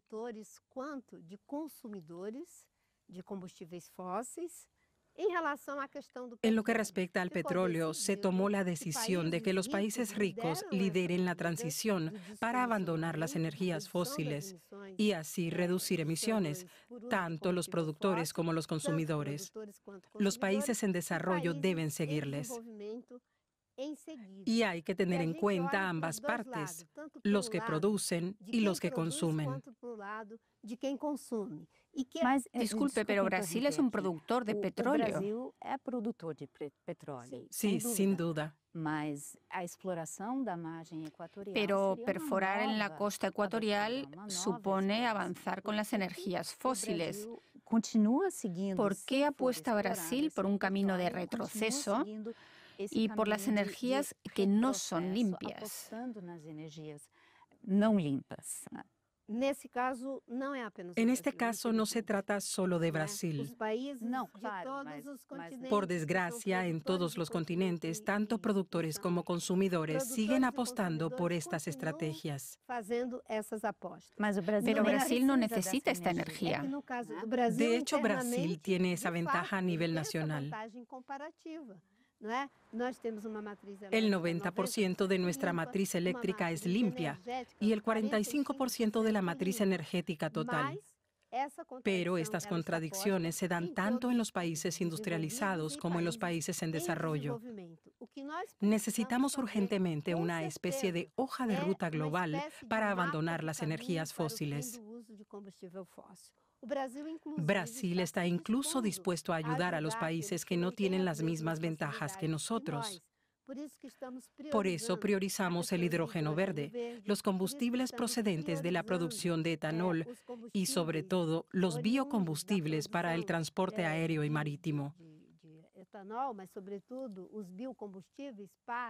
En lo que respecta al petróleo, se tomó la decisión de que los países ricos lideren la transición para abandonar las energías fósiles y así reducir emisiones, tanto los productores como los consumidores. Los países en desarrollo deben seguirles. Y hay que tener en cuenta ambas partes, los que producen y los que consumen. Disculpe, pero Brasil es un productor de petróleo. Sí, sin duda. Pero perforar en la costa ecuatorial supone avanzar con las energías fósiles. ¿Por qué apuesta Brasil por un camino de retroceso y por las energías que no son limpias? En este caso no se trata solo de Brasil. Por desgracia, en todos los continentes, tanto productores como consumidores siguen apostando por estas estrategias. Pero Brasil no necesita esta energía. De hecho, Brasil tiene esa ventaja a nivel nacional. El 90% de nuestra matriz eléctrica es limpia y el 45% de la matriz energética total. Pero estas contradicciones se dan tanto en los países industrializados como en los países en desarrollo. Necesitamos urgentemente una especie de hoja de ruta global para abandonar las energías fósiles. Brasil está incluso dispuesto a ayudar a los países que no tienen las mismas ventajas que nosotros. Por eso priorizamos el hidrógeno verde, los combustibles procedentes de la producción de etanol y, sobre todo, los biocombustibles para el transporte aéreo y marítimo.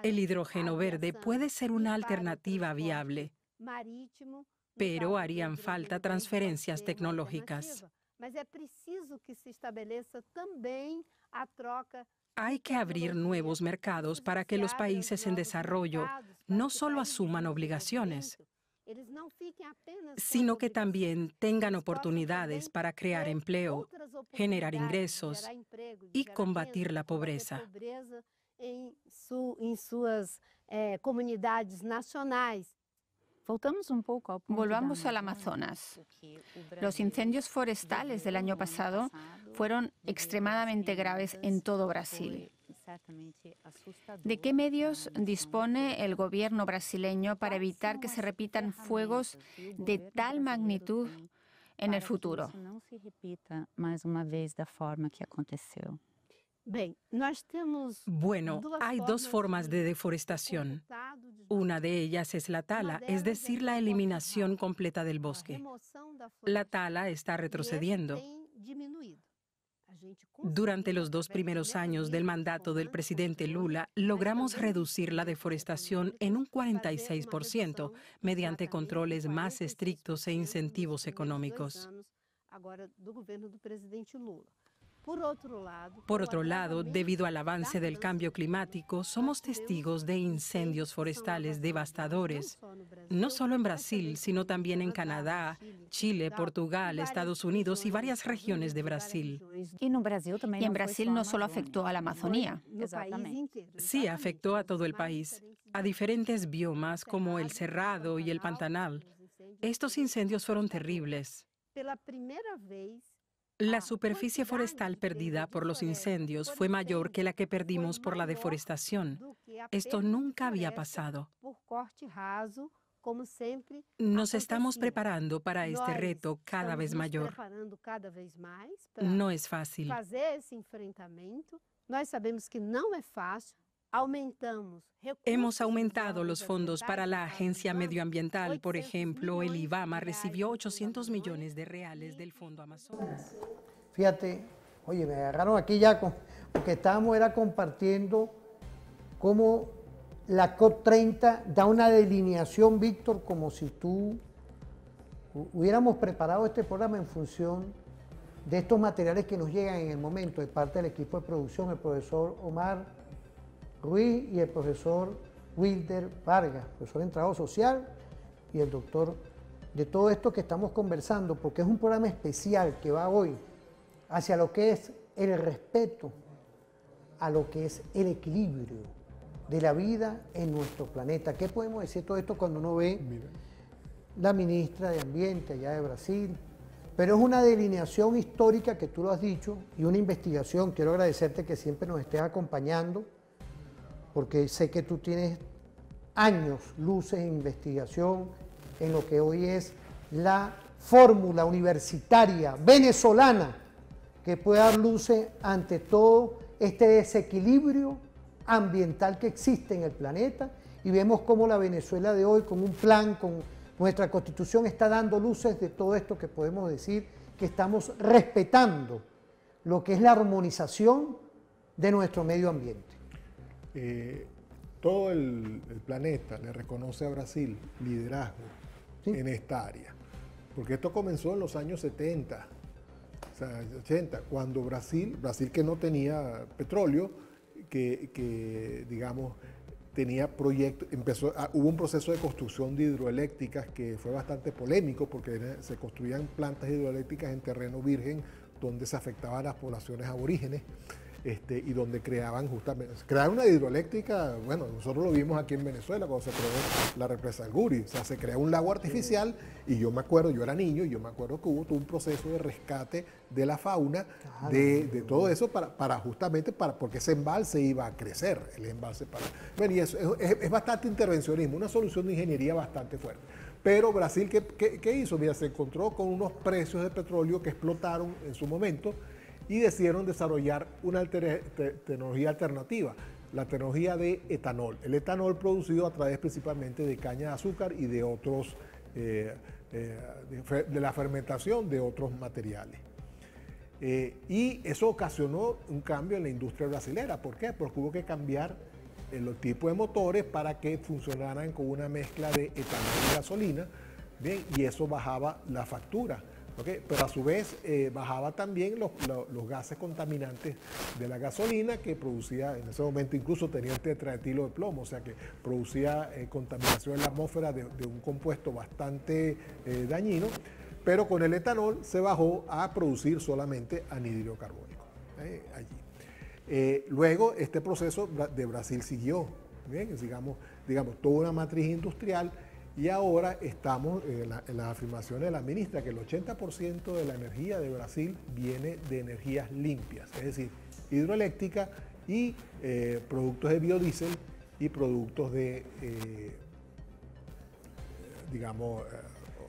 El hidrógeno verde puede ser una alternativa viable, pero harían falta transferencias tecnológicas. Hay que abrir nuevos mercados para que los países en desarrollo no solo asuman obligaciones, sino que también tengan oportunidades para crear empleo, generar ingresos y combatir la pobreza. Volvamos al Amazonas. Los incendios forestales del año pasado fueron extremadamente graves en todo Brasil. ¿De qué medios dispone el gobierno brasileño para evitar que se repitan fuegos de tal magnitud en el futuro? Bueno, hay dos formas de deforestación. Una de ellas es la tala, es decir, la eliminación completa del bosque. La tala está retrocediendo. Durante los 2 primeros años del mandato del presidente Lula, logramos reducir la deforestación en un 46% mediante controles más estrictos e incentivos económicos. Por otro lado, debido al avance del cambio climático, somos testigos de incendios forestales devastadores, no solo en Brasil, sino también en Canadá, Chile, Portugal, Estados Unidos y varias regiones de Brasil. Y en Brasil no solo afectó a la Amazonía. Sí, afectó a todo el país, a diferentes biomas como el Cerrado y el Pantanal. Estos incendios fueron terribles. La superficie forestal perdida por los incendios fue mayor que la que perdimos por la deforestación. Esto nunca había pasado. Nos estamos preparando para este reto cada vez mayor. No es fácil. Hemos aumentado los fondos para la Agencia Medioambiental. Por ejemplo, el IBAMA recibió 800 millones de reales del Fondo Amazonas. Fíjate, oye, me agarraron aquí ya, porque estábamos compartiendo cómo la COP30 da una delineación, Víctor, como si tú hubiéramos preparado este programa en función de estos materiales que nos llegan en el momento de parte del equipo de producción, el profesor Omar Ruiz y el profesor Wilder Vargas, profesor en Trabajo Social y el doctor, de todo esto que estamos conversando, porque es un programa especial que va hoy hacia lo que es el respeto, a lo que es el equilibrio de la vida en nuestro planeta. ¿Qué podemos decir todo esto cuando uno ve la ministra de Ambiente allá de Brasil? Pero es una delineación histórica que tú lo has dicho y una investigación. Quiero agradecerte que siempre nos estés acompañando, porque sé que tú tienes años, luces en investigación en lo que hoy es la fórmula universitaria venezolana que puede dar luces ante todo este desequilibrio ambiental que existe en el planeta, y vemos cómo la Venezuela de hoy, con un plan, con nuestra Constitución, está dando luces de todo esto, que podemos decir que estamos respetando lo que es la armonización de nuestro medio ambiente. Todo el planeta le reconoce a Brasil liderazgo en esta área, porque esto comenzó en los años 70, o sea, 80, cuando Brasil que no tenía petróleo, que digamos tenía proyectos, hubo un proceso de construcción de hidroeléctricas que fue bastante polémico, porque se construían plantas hidroeléctricas en terreno virgen donde se afectaban las poblaciones aborígenes. Y donde creaban una hidroeléctrica. Bueno, nosotros lo vimos aquí en Venezuela cuando se creó la represa del Guri, o sea, se creó un lago artificial, y yo me acuerdo, yo era niño, y yo me acuerdo que hubo todo un proceso de rescate de la fauna, de todo eso, porque ese embalse iba a crecer, bueno, y eso es bastante intervencionismo, una solución de ingeniería bastante fuerte. Pero Brasil, ¿qué hizo? Mira, se encontró con unos precios de petróleo que explotaron en su momento, y decidieron desarrollar una tecnología alternativa, la tecnología de etanol. El etanol producido a través principalmente de caña de azúcar y de otros, de la fermentación de otros materiales. Y eso ocasionó un cambio en la industria brasilera. ¿Por qué? Porque hubo que cambiar los tipos de motores para que funcionaran con una mezcla de etanol y gasolina, ¿bien? Y eso bajaba la factura. Okay, pero a su vez bajaba también los gases contaminantes de la gasolina, que producía, en ese momento incluso tenía el tetraetilo de plomo, o sea que producía contaminación en la atmósfera de un compuesto bastante dañino, pero con el etanol se bajó a producir solamente anhídrido carbónico allí. Luego este proceso de Brasil siguió, bien, digamos toda una matriz industrial. Y ahora estamos en las afirmaciones de la ministra, que el 80% de la energía de Brasil viene de energías limpias, es decir, hidroeléctrica y productos de biodiesel y productos de,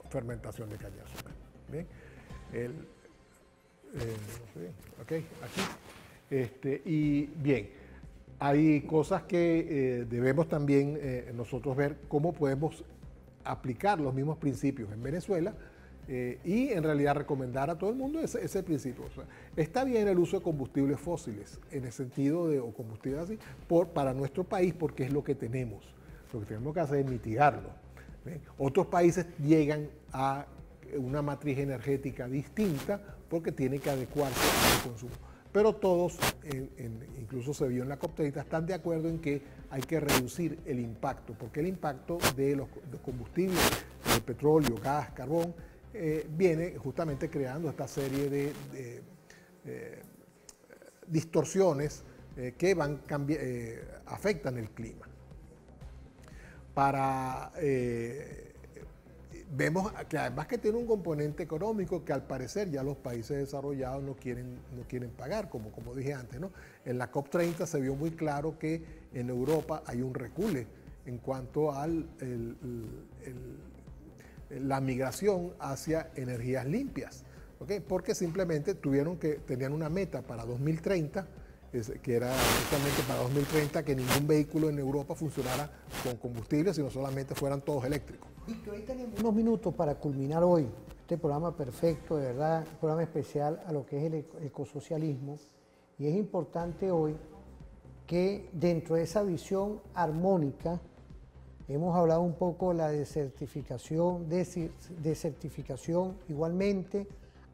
fermentación de caña de azúcar. ¿Bien? Aquí. Y bien, hay cosas que debemos también nosotros ver cómo podemos aplicar los mismos principios en Venezuela, y en realidad recomendar a todo el mundo ese principio. O sea, está bien el uso de combustibles fósiles, en el sentido de, o combustibles así, para nuestro país, porque es lo que tenemos. Lo que tenemos que hacer es mitigarlo. ¿Bien? Otros países llegan a una matriz energética distinta porque tienen que adecuarse al consumo. pero todos, incluso se vio en la COP30, están de acuerdo en que hay que reducir el impacto, porque el impacto de los combustibles, de petróleo, gas, carbón, viene justamente creando esta serie de distorsiones que afectan el clima. Vemos que además que tiene un componente económico que al parecer ya los países desarrollados no quieren pagar, como dije antes, ¿no? En la COP30 se vio muy claro que en Europa hay un recule en cuanto a la migración hacia energías limpias, ¿okay? Porque simplemente tenían una meta para 2030, que era justamente para 2030 que ningún vehículo en Europa funcionara con combustible, sino solamente fueran todos eléctricos. Víctor, ahí tenemos unos minutos para culminar hoy este programa perfecto, de verdad, un programa especial a lo que es el ecosocialismo. Y es importante hoy que dentro de esa visión armónica, hemos hablado un poco de la desertificación, igualmente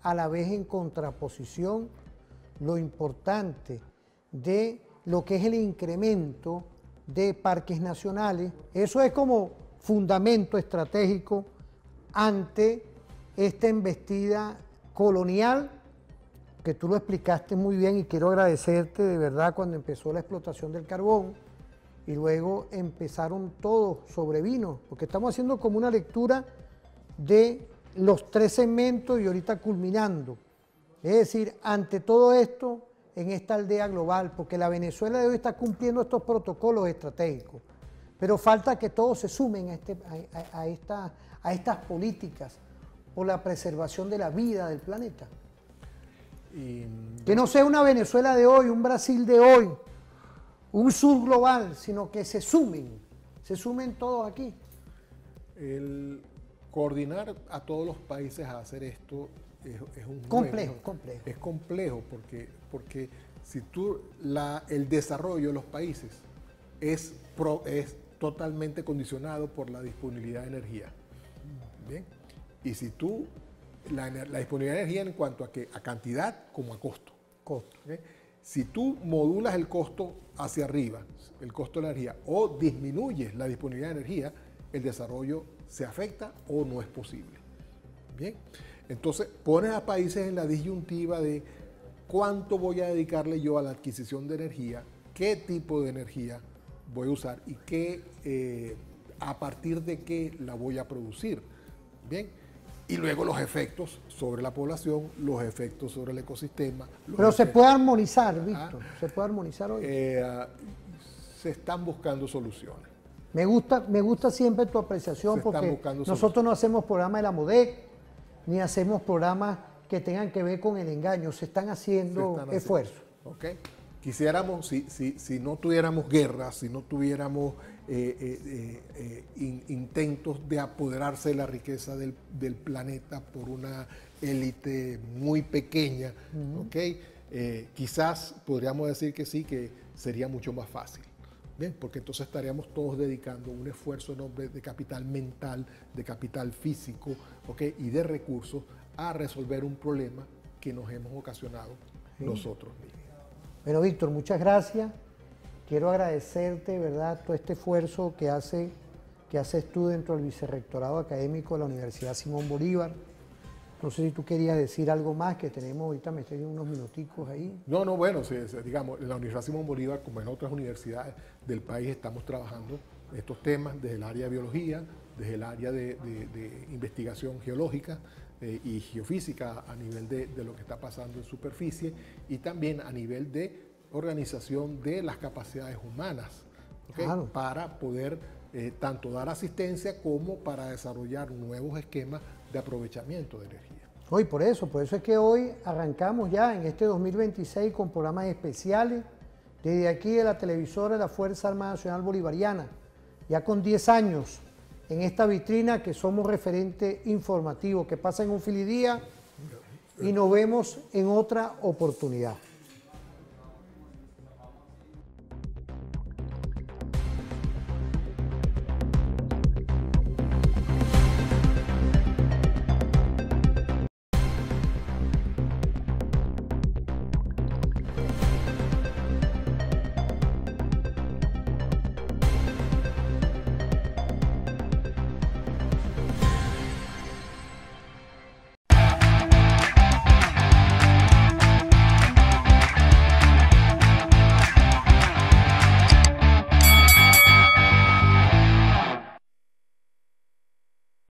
a la vez en contraposición, lo importante de lo que es el incremento de parques nacionales. Eso es como fundamento estratégico ante esta embestida colonial, que tú lo explicaste muy bien y quiero agradecerte de verdad cuando empezó la explotación del carbón y luego empezaron todos sobrevino, porque estamos haciendo como una lectura de los 3 segmentos y ahorita culminando. Es decir, ante todo esto, en esta aldea global, porque la Venezuela de hoy está cumpliendo estos protocolos estratégicos, pero falta que todos se sumen a estas políticas por la preservación de la vida del planeta. Que no sea una Venezuela de hoy, un Brasil de hoy, un sur global, sino que se sumen todos aquí. El coordinar a todos los países a hacer esto es un complejo. Es complejo porque si el desarrollo de los países es totalmente condicionado por la disponibilidad de energía. ¿Bien? Y si la disponibilidad de energía en cuanto a cantidad como a costo. ¿Okay? Si tú modulas el costo hacia arriba, el costo de la energía, o disminuyes la disponibilidad de energía, el desarrollo se afecta o no es posible. Bien, entonces pones a países en la disyuntiva de cuánto voy a dedicarle yo a la adquisición de energía, qué tipo de energía voy a usar y a partir de qué la voy a producir. Bien, y luego los efectos sobre la población, los efectos sobre el ecosistema. Pero se puede armonizar, Víctor, se puede armonizar hoy. Se están buscando soluciones. Me gusta siempre tu apreciación porque nosotros no hacemos programas de la MODEC, ni hacemos programas que tengan que ver con el engaño, se están haciendo esfuerzos. Okay. Quisiéramos, si no tuviéramos guerras, si no tuviéramos intentos de apoderarse de la riqueza del planeta por una élite muy pequeña, ¿okay? Quizás podríamos decir que sí, que sería mucho más fácil. Bien, porque entonces estaríamos todos dedicando un esfuerzo enorme de capital mental, de capital físico, ¿okay? Y de recursos a resolver un problema que nos hemos ocasionado nosotros mismos. Bueno, Víctor, muchas gracias. Quiero agradecerte, ¿verdad?, todo este esfuerzo que haces tú dentro del Vicerrectorado Académico de la Universidad Simón Bolívar. No sé si tú querías decir algo más, que tenemos ahorita, me estoy unos minuticos ahí. No, bueno, digamos, en la Universidad Simón Bolívar, como en otras universidades del país, estamos trabajando estos temas desde el área de biología, desde el área de investigación geológica y geofísica a nivel de lo que está pasando en superficie y también a nivel de organización de las capacidades humanas, ¿okay? Claro. Para poder tanto dar asistencia como para desarrollar nuevos esquemas de aprovechamiento de energía. Hoy por eso es que hoy arrancamos ya en este 2026 con programas especiales desde aquí de la televisora de la Fuerza Armada Nacional Bolivariana, ya con 10 años en esta vitrina que somos referente informativo. Que pasen un feliz día y nos vemos en otra oportunidad.